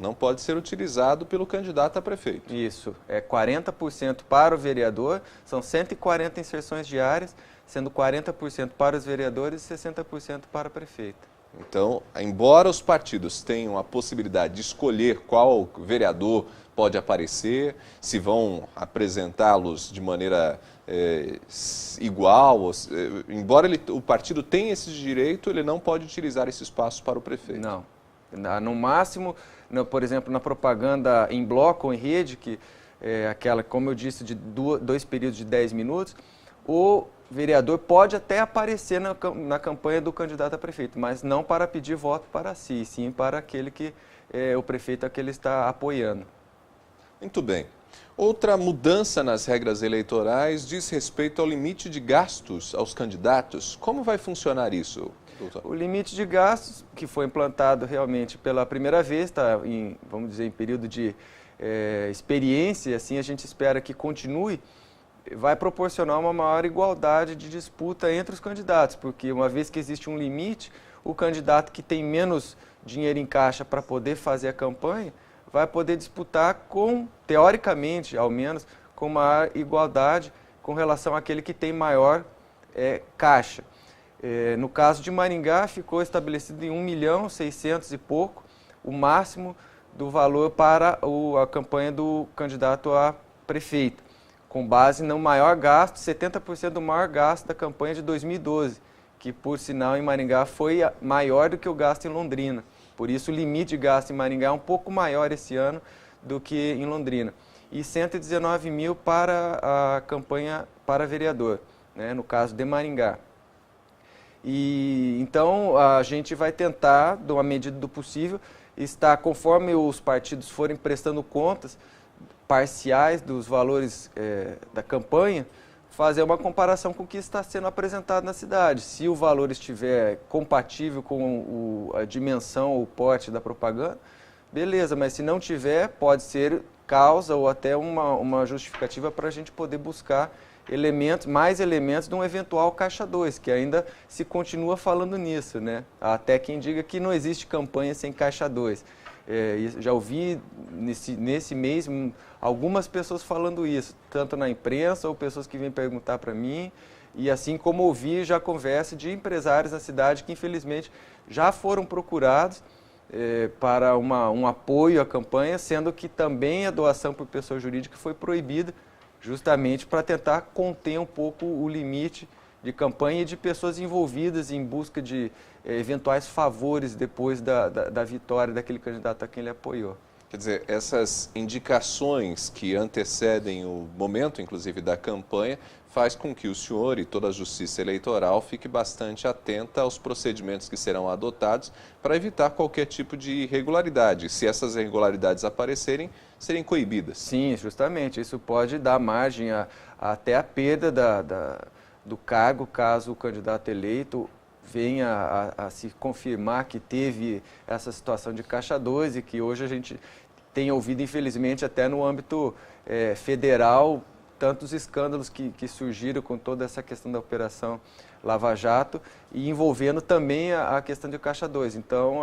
Speaker 5: não pode ser utilizado pelo candidato a prefeito.
Speaker 31: Isso, é 40% para o vereador, são 140 inserções diárias, sendo 40% para os vereadores e 60% para o prefeito.
Speaker 5: Então, embora os partidos tenham a possibilidade de escolher qual vereador pode aparecer, se vão apresentá-los de maneira igual, embora o partido tenha esse direito, ele não pode utilizar esse espaço para o prefeito.
Speaker 31: Não. No máximo, por exemplo, na propaganda em bloco ou em rede, que é aquela, como eu disse, de 2 períodos de 10 minutos, o vereador pode até aparecer na campanha do candidato a prefeito, mas não para pedir voto para si, sim para aquele que o prefeito a que ele está apoiando.
Speaker 5: Muito bem. Outra mudança nas regras eleitorais diz respeito ao limite de gastos aos candidatos. Como vai funcionar isso, doutor?
Speaker 31: O limite de gastos, que foi implantado realmente pela primeira vez, está vamos dizer, em período de experiência, assim a gente espera que continue, vai proporcionar uma maior igualdade de disputa entre os candidatos, porque uma vez que existe um limite, o candidato que tem menos dinheiro em caixa para poder fazer a campanha, vai poder disputar teoricamente, ao menos, com maior igualdade com relação àquele que tem maior caixa. No caso de Maringá, ficou estabelecido em 1.600.000 e pouco, o máximo do valor para a campanha do candidato a prefeito, com base no maior gasto, 70% do maior gasto da campanha de 2012, que, por sinal, em Maringá foi maior do que o gasto em Londrina. Por isso, o limite de gasto em Maringá é um pouco maior esse ano do que em Londrina. E 119.000 para a campanha para vereador, né, no caso de Maringá. Então, a gente vai tentar, na medida do possível, estar, conforme os partidos forem prestando contas parciais dos valores da campanha, fazer uma comparação com o que está sendo apresentado na cidade. Se o valor estiver compatível com a dimensão, o porte da propaganda, beleza, mas se não tiver, pode ser causa ou até uma justificativa para a gente poder buscar mais elementos de um eventual Caixa 2, que ainda se continua falando nisso, né? Até quem diga que não existe campanha sem Caixa 2. Já ouvi nesse mês algumas pessoas falando isso, tanto na imprensa ou pessoas que vêm perguntar para mim, e assim como ouvi já conversa de empresários da cidade que infelizmente já foram procurados para um apoio à campanha, sendo que também a doação por pessoa jurídica foi proibida, justamente para tentar conter um pouco o limite de campanha e de pessoas envolvidas em busca de eventuais favores depois da vitória daquele candidato a quem ele apoiou.
Speaker 5: Quer dizer, essas indicações que antecedem o momento, inclusive, da campanha, faz com que o senhor e toda a Justiça Eleitoral fique bastante atenta aos procedimentos que serão adotados para evitar qualquer tipo de irregularidade. Se essas irregularidades aparecerem, serem coibidas.
Speaker 31: Sim, justamente. Isso pode dar margem até a perda do cargo, caso o candidato eleito venha a se confirmar que teve essa situação de Caixa 2 e que hoje a gente tem ouvido, infelizmente, até no âmbito federal, tantos escândalos que surgiram com toda essa questão da Operação Lava Jato e envolvendo também a questão de Caixa 2. Então,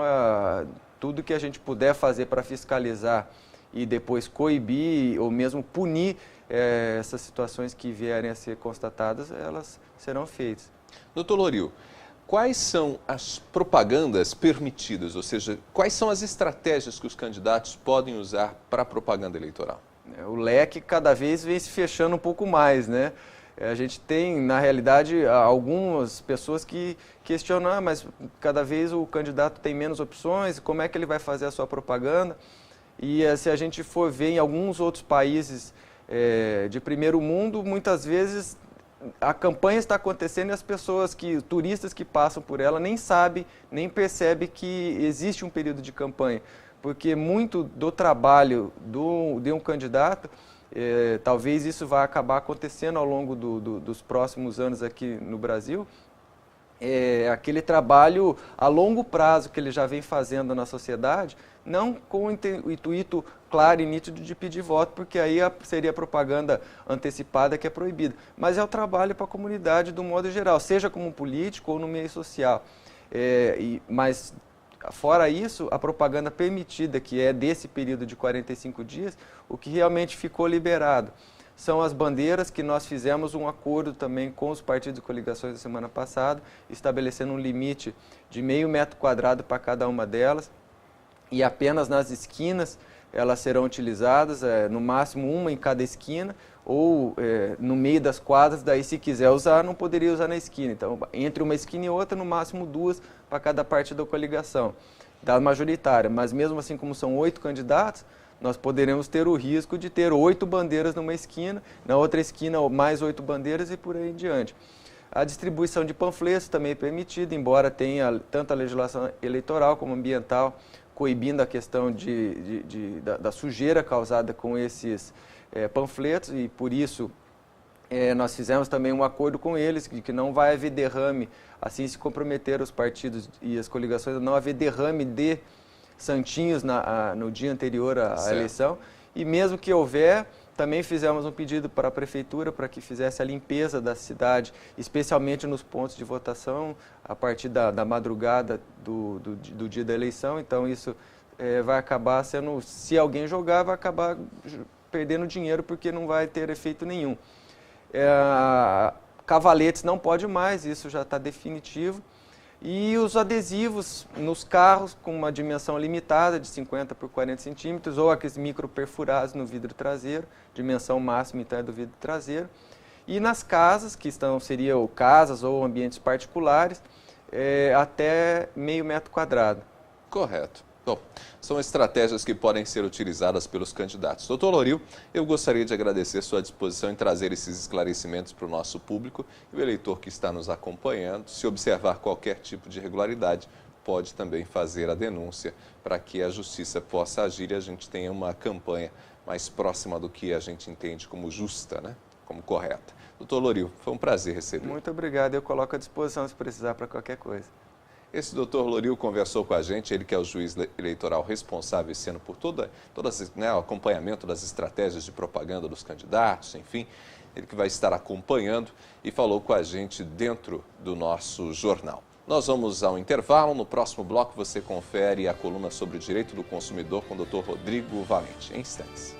Speaker 31: tudo que a gente puder fazer para fiscalizar e depois coibir ou mesmo punir essas situações que vierem a ser constatadas, elas serão feitas.
Speaker 5: Doutor Loril, quais são as propagandas permitidas, ou seja, quais são as estratégias que os candidatos podem usar para a propaganda eleitoral?
Speaker 31: O leque cada vez vem se fechando um pouco mais, né? A gente tem, na realidade, algumas pessoas que questionam, mas cada vez o candidato tem menos opções, como é que ele vai fazer a sua propaganda? E se a gente for ver em alguns outros países de primeiro mundo, muitas vezes a campanha está acontecendo e as pessoas, turistas que passam por ela, nem sabem, nem percebem que existe um período de campanha. Porque muito do trabalho de um candidato, talvez isso vai acabar acontecendo ao longo dos próximos anos aqui no Brasil, aquele trabalho a longo prazo que ele já vem fazendo na sociedade, não com o intuito claro e nítido de pedir voto, porque aí seria a propaganda antecipada que é proibida. Mas é o trabalho para a comunidade do modo geral, seja como político ou no meio social. Mas, fora isso, a propaganda permitida, que é desse período de 45 dias, o que realmente ficou liberado são as bandeiras, que nós fizemos um acordo também com os partidos e coligações da semana passada, estabelecendo um limite de meio metro quadrado para cada uma delas, e apenas nas esquinas elas serão utilizadas, no máximo uma em cada esquina, ou no meio das quadras, daí se quiser usar, não poderia usar na esquina. Então, entre uma esquina e outra, no máximo 2 para cada partido da coligação, da majoritária. Mas mesmo assim, como são 8 candidatos, nós poderemos ter o risco de ter 8 bandeiras numa esquina, na outra esquina mais 8 bandeiras e por aí em diante. A distribuição de panfletos também é permitida, embora tenha tanto a legislação eleitoral como ambiental, coibindo a questão da sujeira causada com esses panfletos, e por isso nós fizemos também um acordo com eles, que não vai haver derrame, assim se comprometeram os partidos e as coligações, não haver derrame de santinhos no dia anterior à eleição, e mesmo que houver, também fizemos um pedido para a Prefeitura para que fizesse a limpeza da cidade, especialmente nos pontos de votação, a partir da madrugada do dia da eleição. Então isso vai acabar sendo, se alguém jogar, vai acabar perdendo dinheiro porque não vai ter efeito nenhum. Cavaletes não pode mais, isso já está definitivo. E os adesivos nos carros com uma dimensão limitada de 50 por 40 centímetros, ou aqueles micro perfurados no vidro traseiro, dimensão máxima então é do vidro traseiro. E nas casas, que seriam casas ou ambientes particulares, até meio metro quadrado.
Speaker 5: Correto. Bom, são estratégias que podem ser utilizadas pelos candidatos. Doutor Loril, eu gostaria de agradecer sua disposição em trazer esses esclarecimentos para o nosso público, e o eleitor que está nos acompanhando, se observar qualquer tipo de irregularidade, pode também fazer a denúncia para que a justiça possa agir e a gente tenha uma campanha mais próxima do que a gente entende como justa, né? Como correta. Doutor Loril, foi um prazer recebê-lo.
Speaker 31: Muito obrigado, eu coloco à disposição se precisar para qualquer coisa.
Speaker 5: Esse doutor Loril conversou com a gente, ele que é o juiz eleitoral responsável esse ano por todo o acompanhamento das estratégias de propaganda dos candidatos, enfim, ele que vai estar acompanhando e falou com a gente dentro do nosso jornal. Nós vamos ao intervalo, no próximo bloco você confere a coluna sobre o direito do consumidor com o doutor Rodrigo Valente, em instantes.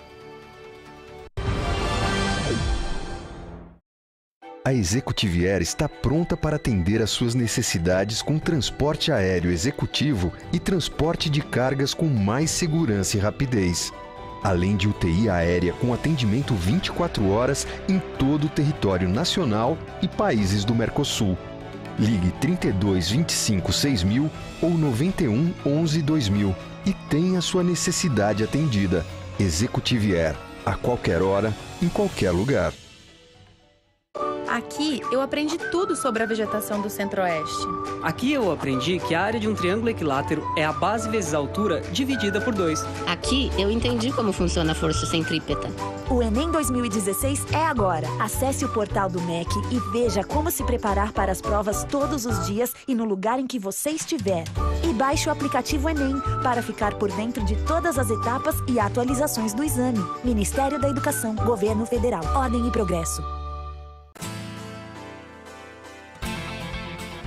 Speaker 3: A Executivier está pronta para atender às suas necessidades com transporte aéreo executivo e transporte de cargas com mais segurança e rapidez. Além de UTI aérea com atendimento 24 horas em todo o território nacional e países do Mercosul. Ligue 32 25 6000 ou 91 11 2000 e tenha sua necessidade atendida. Executivier, a qualquer hora, em qualquer lugar.
Speaker 7: Aqui eu aprendi tudo sobre a vegetação do Centro-Oeste.
Speaker 8: Aqui eu aprendi que a área de um triângulo equilátero é a base vezes a altura dividida por 2.
Speaker 9: Aqui eu entendi como funciona a força centrípeta.
Speaker 10: O Enem 2016 é agora. Acesse o portal do MEC e veja como se preparar para as provas todos os dias e no lugar em que você estiver. E baixe o aplicativo Enem para ficar por dentro de todas as etapas e atualizações do exame. Ministério da Educação, Governo Federal, Ordem e Progresso.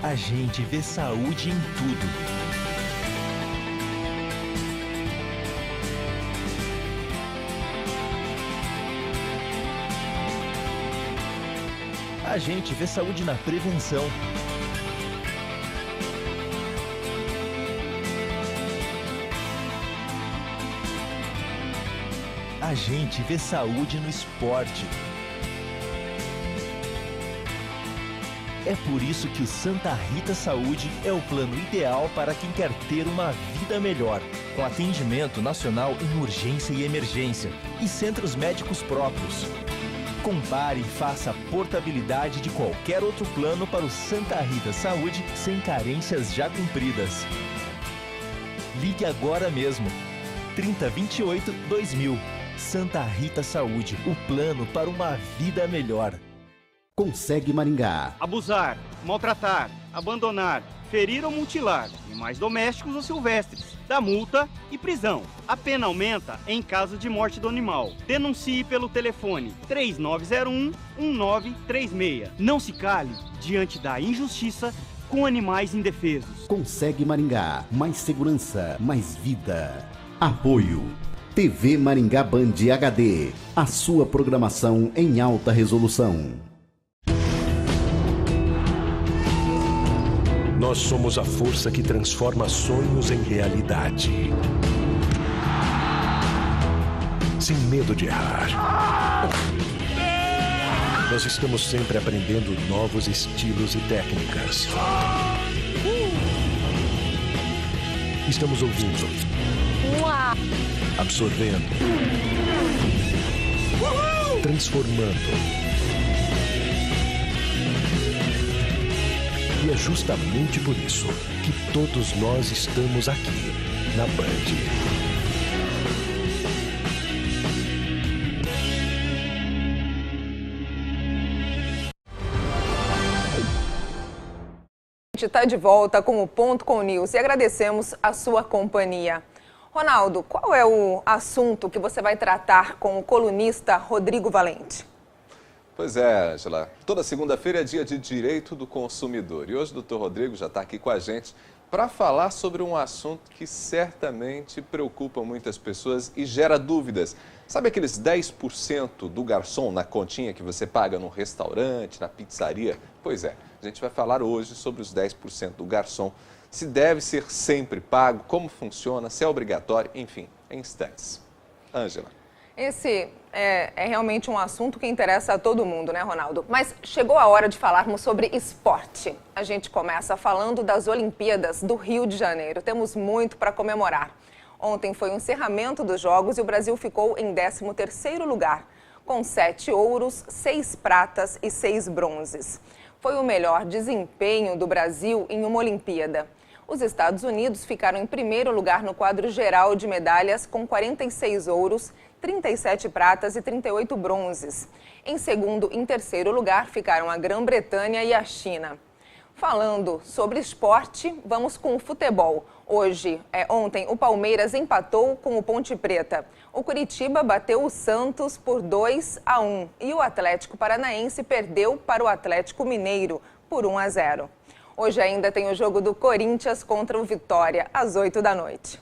Speaker 18: A gente vê saúde em tudo. A gente vê saúde na prevenção. A gente vê saúde no esporte. É por isso que o Santa Rita Saúde é o plano ideal para quem quer ter uma vida melhor, com atendimento nacional em urgência e emergência e centros médicos próprios. Compare e faça a portabilidade de qualquer outro plano para o Santa Rita Saúde sem carências já cumpridas. Ligue agora mesmo. 3028-2000. Santa Rita Saúde, o plano para uma vida melhor.
Speaker 23: Consegue Maringá.
Speaker 2: Abusar, maltratar, abandonar, ferir ou mutilar animais domésticos ou silvestres. Dá multa e prisão. A pena aumenta em caso de morte do animal. Denuncie pelo telefone 3901-1936. Não se cale diante da injustiça com animais indefesos.
Speaker 23: Consegue Maringá. Mais segurança, mais vida. Apoio. TV Maringá Band HD. A sua programação em alta resolução.
Speaker 11: Nós somos a força que transforma sonhos em realidade. Sem medo de errar. Nós estamos sempre aprendendo novos estilos e técnicas. Estamos ouvindo. Absorvendo. Transformando. E é justamente por isso que todos nós estamos aqui, na Band.
Speaker 6: A gente está de volta com o Ponto com News e agradecemos a sua companhia. Ronaldo, qual é o assunto que você vai tratar com o colunista Rodrigo Valente?
Speaker 5: Pois é, Angela. Toda segunda-feira é dia de direito do consumidor. E hoje o doutor Rodrigo já está aqui com a gente para falar sobre um assunto que certamente preocupa muitas pessoas e gera dúvidas. Sabe aqueles 10% do garçom na continha que você paga no restaurante, na pizzaria? Pois é, a gente vai falar hoje sobre os 10% do garçom. Se deve ser sempre pago, como funciona, se é obrigatório, enfim, em instantes. Ângela.
Speaker 6: Esse é realmente um assunto que interessa a todo mundo, né, Ronaldo? Mas chegou a hora de falarmos sobre esporte. A gente começa falando das Olimpíadas do Rio de Janeiro. Temos muito para comemorar. Ontem foi o encerramento dos Jogos e o Brasil ficou em 13º lugar, com 7 ouros, 6 pratas e 6 bronzes. Foi o melhor desempenho do Brasil em uma Olimpíada. Os Estados Unidos ficaram em primeiro lugar no quadro geral de medalhas, com 46 ouros, 37 pratas e 38 bronzes. Em segundo e em terceiro lugar ficaram a Grã-Bretanha e a China. Falando sobre esporte, vamos com o futebol. Ontem, o Palmeiras empatou com o Ponte Preta. O Curitiba bateu o Santos por 2-1 e o Atlético Paranaense perdeu para o Atlético Mineiro por 1-0. Hoje ainda tem o jogo do Corinthians contra o Vitória, às 8 da noite.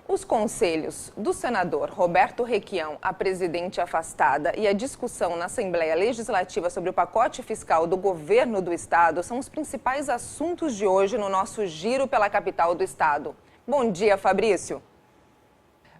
Speaker 6: Os conselhos do senador Roberto Requião, a presidente afastada, e a discussão na Assembleia Legislativa sobre o pacote fiscal do governo do estado são os principais assuntos de hoje no nosso giro pela capital do estado. Bom dia, Fabrício.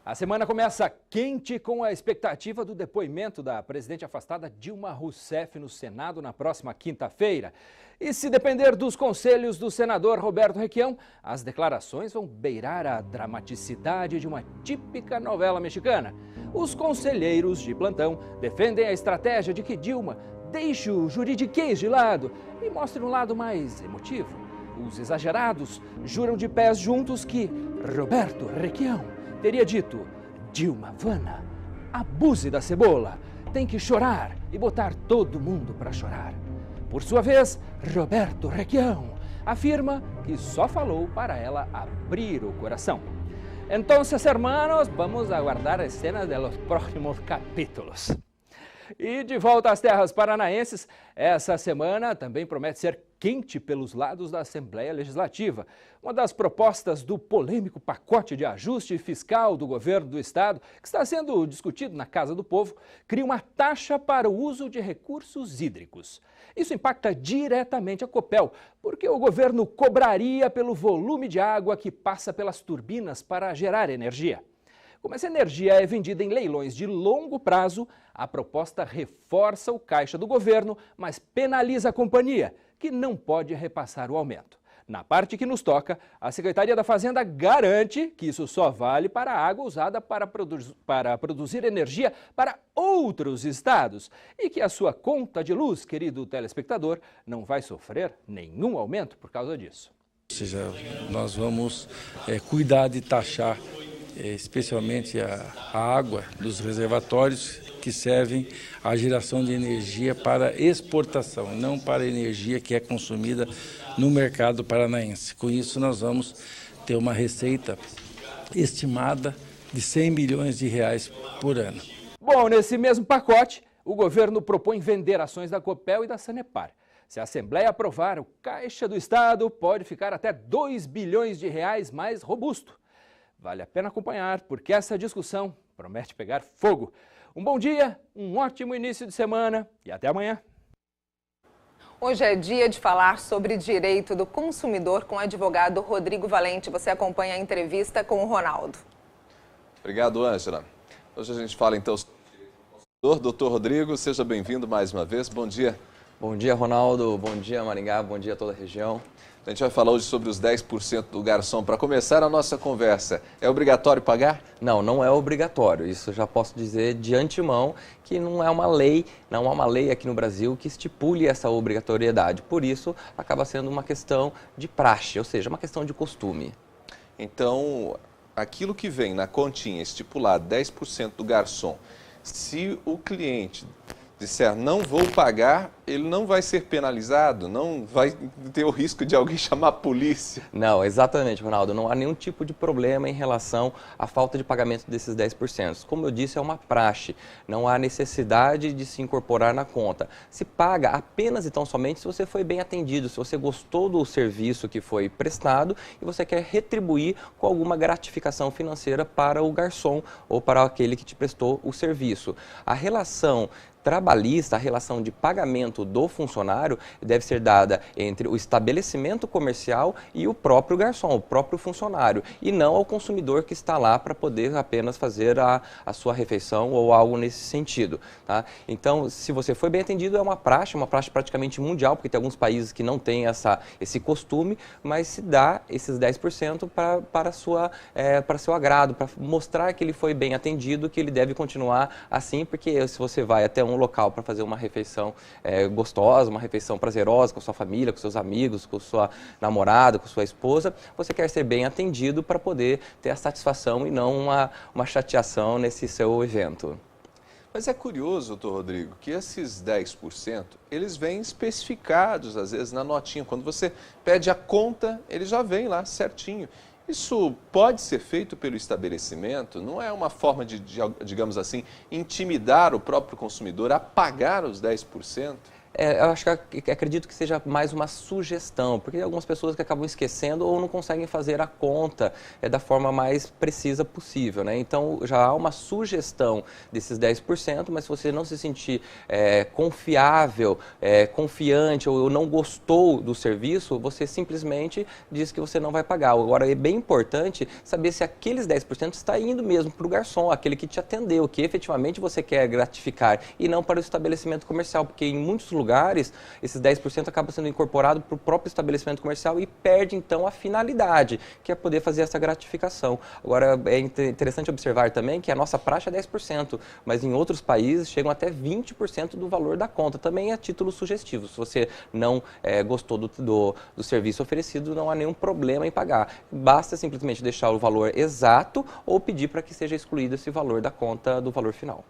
Speaker 12: A semana começa quente com a expectativa do depoimento da presidente afastada Dilma Rousseff no Senado na próxima quinta-feira. E se depender dos conselhos do senador Roberto Requião, as declarações vão beirar a dramaticidade de uma típica novela mexicana. Os conselheiros de plantão defendem a estratégia de que Dilma deixe o juridiquês de lado e mostre um lado mais emotivo. Os exagerados juram de pés juntos que Roberto Requião teria dito: Dilma Vana, abuse da cebola, tem que chorar e botar todo mundo para chorar. Por sua vez, Roberto Requião afirma que só falou para ela abrir o coração. Entonces, hermanos, vamos aguardar as cenas de los próximos capítulos. E de volta às terras paranaenses, essa semana também promete ser quente pelos lados da Assembleia Legislativa. Uma das propostas do polêmico pacote de ajuste fiscal do governo do estado, que está sendo discutido na Casa do Povo, cria uma taxa para o uso de recursos hídricos. Isso impacta diretamente a Copel, porque o governo cobraria pelo volume de água que passa pelas turbinas para gerar energia. Como essa energia é vendida em leilões de longo prazo, a proposta reforça o caixa do governo, mas penaliza a companhia, que não pode repassar o aumento. Na parte que nos toca, a Secretaria da Fazenda garante que isso só vale para a água usada para produzir energia para outros estados e que a sua conta de luz, querido telespectador, não vai sofrer nenhum aumento por causa disso.
Speaker 1: Ou seja, nós vamos cuidar de taxar especialmente a água dos reservatórios que servem à geração de energia para exportação, não para energia que é consumida no mercado paranaense. Com isso, nós vamos ter uma receita estimada de 100 bilhões de reais por ano.
Speaker 12: Bom, nesse mesmo pacote, o governo propõe vender ações da Copel e da Sanepar. Se a Assembleia aprovar, o caixa do Estado pode ficar até 2 bilhões de reais mais robusto. Vale a pena acompanhar, porque essa discussão promete pegar fogo. Um bom dia, um ótimo início de semana e até amanhã.
Speaker 6: Hoje é dia de falar sobre direito do consumidor com o advogado Rodrigo Valente. Você acompanha a entrevista com o Ronaldo.
Speaker 5: Obrigado, Ângela. Hoje a gente fala então sobre o direito do consumidor. Doutor Rodrigo, seja bem-vindo mais uma vez. Bom dia.
Speaker 31: Bom dia, Ronaldo. Bom dia, Maringá. Bom dia a toda a região.
Speaker 5: A gente vai falar hoje sobre os 10% do garçom. Para começar a nossa conversa, é obrigatório pagar?
Speaker 31: Não, não é obrigatório. Isso já posso dizer de antemão que não há uma lei aqui no Brasil que estipule essa obrigatoriedade. Por isso, acaba sendo uma questão de praxe, ou seja, uma questão de costume.
Speaker 5: Então, aquilo que vem na continha estipulado, 10% do garçom, se o cliente disser não vou pagar, ele não vai ser penalizado, não vai ter o risco de alguém chamar a polícia.
Speaker 31: Não, exatamente, Ronaldo. Não há nenhum tipo de problema em relação à falta de pagamento desses 10%. Como eu disse, é uma praxe. Não há necessidade de se incorporar na conta. Se paga apenas e tão somente se você foi bem atendido, se você gostou do serviço que foi prestado e você quer retribuir com alguma gratificação financeira para o garçom ou para aquele que te prestou o serviço. A relação trabalhista, a relação de pagamento do funcionário deve ser dada entre o estabelecimento comercial e o próprio garçom, o próprio funcionário, e não ao consumidor que está lá para poder apenas fazer a sua refeição ou algo nesse sentido. Tá? Então, se você foi bem atendido, é uma praxe praticamente mundial, porque tem alguns países que não têm esse costume, mas se dá esses 10% para seu agrado, para mostrar que ele foi bem atendido, que ele deve continuar assim, porque se você vai até um local para fazer uma refeição gostosa, uma refeição prazerosa com sua família, com seus amigos, com sua namorada, com sua esposa, você quer ser bem atendido para poder ter a satisfação e não uma chateação nesse seu evento.
Speaker 5: Mas é curioso, doutor Rodrigo, que esses 10%, eles vêm especificados, às vezes, na notinha. Quando você pede a conta, ele já vem lá certinho. Isso pode ser feito pelo estabelecimento? Não é uma forma de, digamos assim, intimidar o próprio consumidor a pagar os 10%?
Speaker 31: Eu acredito que seja mais uma sugestão, porque tem algumas pessoas que acabam esquecendo ou não conseguem fazer a conta da forma mais precisa possível, né? Então, já há uma sugestão desses 10%, mas se você não se sentir confiável, confiante ou não gostou do serviço, você simplesmente diz que você não vai pagar. Agora, é bem importante saber se aqueles 10% está indo mesmo para o garçom, aquele que te atendeu, que efetivamente você quer gratificar, e não para o estabelecimento comercial, porque em muitos lugares, esses 10% acabam sendo incorporados para o próprio estabelecimento comercial e perde, então, a finalidade, que é poder fazer essa gratificação. Agora, é interessante observar também que a nossa praxe é 10%, mas em outros países chegam até 20% do valor da conta, também a título sugestivo. Se você não gostou do serviço oferecido, não há nenhum problema em pagar. Basta simplesmente deixar o valor exato ou pedir para que seja excluído esse valor da conta do valor final.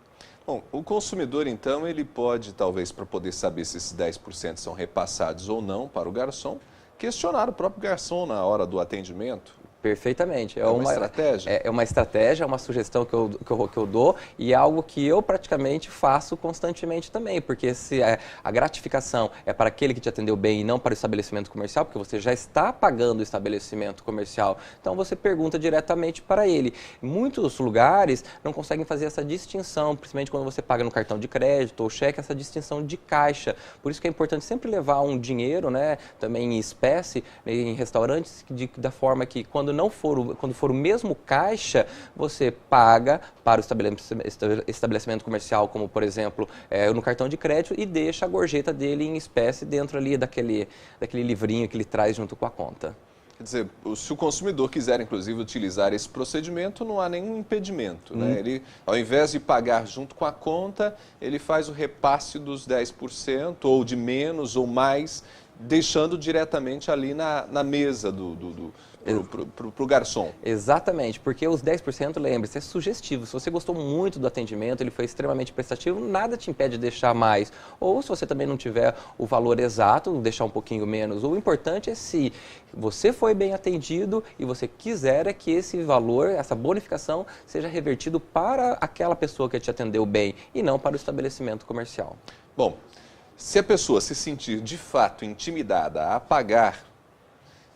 Speaker 5: Bom, o consumidor, então, ele pode, talvez, para poder saber se esses 10% são repassados ou não para o garçom, questionar o próprio garçom na hora do atendimento.
Speaker 4: Perfeitamente.
Speaker 5: É uma estratégia?
Speaker 4: É uma estratégia, é uma sugestão que eu dou e é algo que eu praticamente faço constantemente também, porque se a gratificação é para aquele que te atendeu bem e não para o estabelecimento comercial, porque você já está pagando o estabelecimento comercial, então você pergunta diretamente para ele. Muitos lugares não conseguem fazer essa distinção, principalmente quando você paga no cartão de crédito ou cheque, essa distinção de caixa. Por isso que é importante sempre levar um dinheiro, né, também em espécie, em restaurantes, da forma que quando for o mesmo caixa, você paga para o estabelecimento comercial, como por exemplo, no cartão de crédito, e deixa a gorjeta dele em espécie dentro ali daquele livrinho que ele traz junto com a conta.
Speaker 5: Quer dizer, se o consumidor quiser, inclusive, utilizar esse procedimento, não há nenhum impedimento, né? Ele, ao invés de pagar junto com a conta, ele faz o repasse dos 10%, ou de menos ou mais, deixando diretamente ali na mesa para o garçom.
Speaker 4: Exatamente, porque os 10%, lembre-se, é sugestivo. Se você gostou muito do atendimento, ele foi extremamente prestativo, nada te impede de deixar mais. Ou se você também não tiver o valor exato, deixar um pouquinho menos. O importante é se você foi bem atendido e você quiser que esse valor, essa bonificação, seja revertido para aquela pessoa que te atendeu bem e não para o estabelecimento comercial.
Speaker 5: Bom, se a pessoa se sentir de fato intimidada a pagar,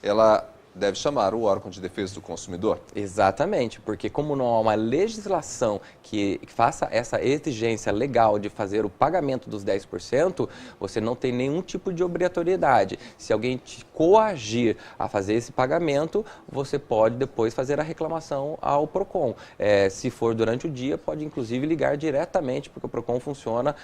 Speaker 5: ela deve chamar o órgão de defesa do consumidor?
Speaker 4: Exatamente, porque como não há uma legislação que faça essa exigência legal de fazer o pagamento dos 10%, você não tem nenhum tipo de obrigatoriedade. Se alguém te coagir a fazer esse pagamento, você pode depois fazer a reclamação ao PROCON. Se for durante o dia, pode inclusive ligar diretamente, porque o PROCON funciona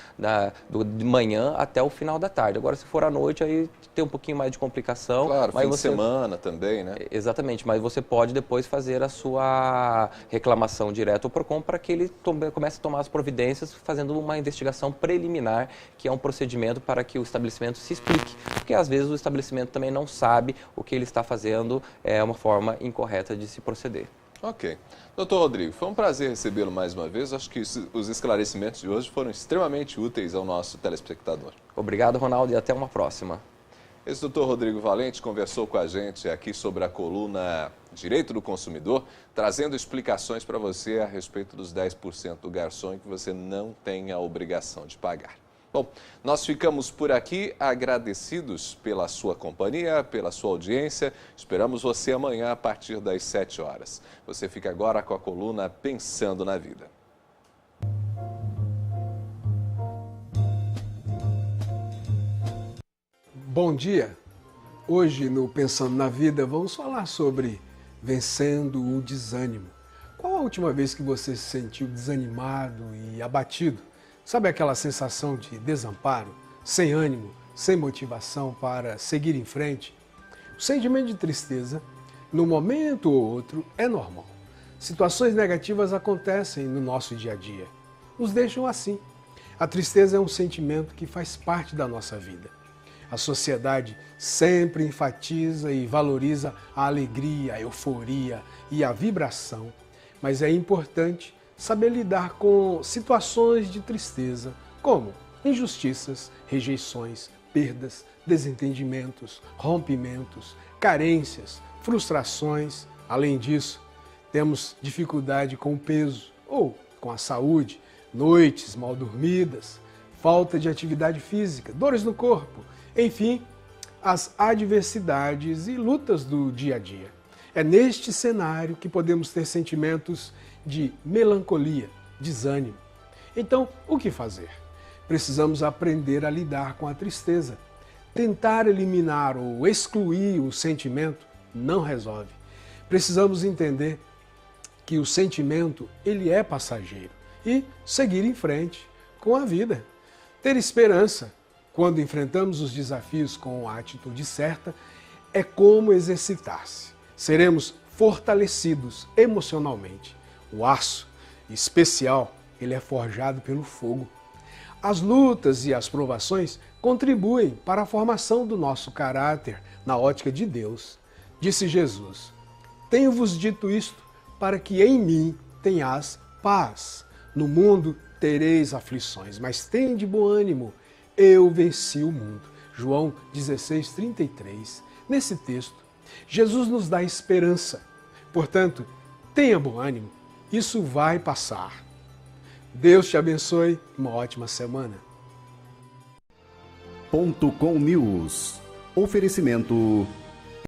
Speaker 4: de manhã até o final da tarde. Agora, se for à noite, aí tem um pouquinho mais de complicação.
Speaker 5: Claro, fim de semana também. Né?
Speaker 4: Exatamente, mas você pode depois fazer a sua reclamação direto ao PROCON para que ele comece a tomar as providências, fazendo uma investigação preliminar, que é um procedimento para que o estabelecimento se explique, porque às vezes o estabelecimento também não sabe o que ele está fazendo, é uma forma incorreta de se proceder.
Speaker 5: Ok. Doutor Rodrigo, foi um prazer recebê-lo mais uma vez. Acho que os esclarecimentos de hoje foram extremamente úteis ao nosso telespectador.
Speaker 4: Obrigado, Ronaldo, e até uma próxima.
Speaker 5: Esse doutor Rodrigo Valente conversou com a gente aqui sobre a coluna Direito do Consumidor, trazendo explicações para você a respeito dos 10% do garçom e que você não tem a obrigação de pagar. Bom, nós ficamos por aqui agradecidos pela sua companhia, pela sua audiência. Esperamos você amanhã a partir das 7 horas. Você fica agora com a coluna Pensando na Vida.
Speaker 13: Bom dia! Hoje no Pensando na Vida vamos falar sobre vencendo o desânimo. Qual a última vez que você se sentiu desanimado e abatido? Sabe aquela sensação de desamparo, sem ânimo, sem motivação para seguir em frente? O sentimento de tristeza, num momento ou outro, é normal. Situações negativas acontecem no nosso dia a dia. Nos deixam assim. A tristeza é um sentimento que faz parte da nossa vida. A sociedade sempre enfatiza e valoriza a alegria, a euforia e a vibração, mas é importante saber lidar com situações de tristeza, como injustiças, rejeições, perdas, desentendimentos, rompimentos, carências, frustrações. Além disso, temos dificuldade com o peso ou com a saúde, noites mal dormidas, falta de atividade física, dores no corpo, enfim, as adversidades e lutas do dia a dia. É neste cenário que podemos ter sentimentos de melancolia, desânimo. Então, o que fazer? Precisamos aprender a lidar com a tristeza. Tentar eliminar ou excluir o sentimento não resolve. Precisamos entender que o sentimento ele é passageiro e seguir em frente com a vida. Ter esperança quando enfrentamos os desafios com a atitude certa é como exercitar-se. Seremos fortalecidos emocionalmente. O aço especial, ele é forjado pelo fogo. As lutas e as provações contribuem para a formação do nosso caráter na ótica de Deus. Disse Jesus: tenho-vos dito isto para que em mim tenhas paz. No mundo tereis aflições, mas tende bom ânimo. Eu venci o mundo. João 16:33. Nesse texto, Jesus nos dá esperança. Portanto, tenha bom ânimo, isso vai passar. Deus te abençoe, uma ótima semana.
Speaker 23: .com News. Oferecimento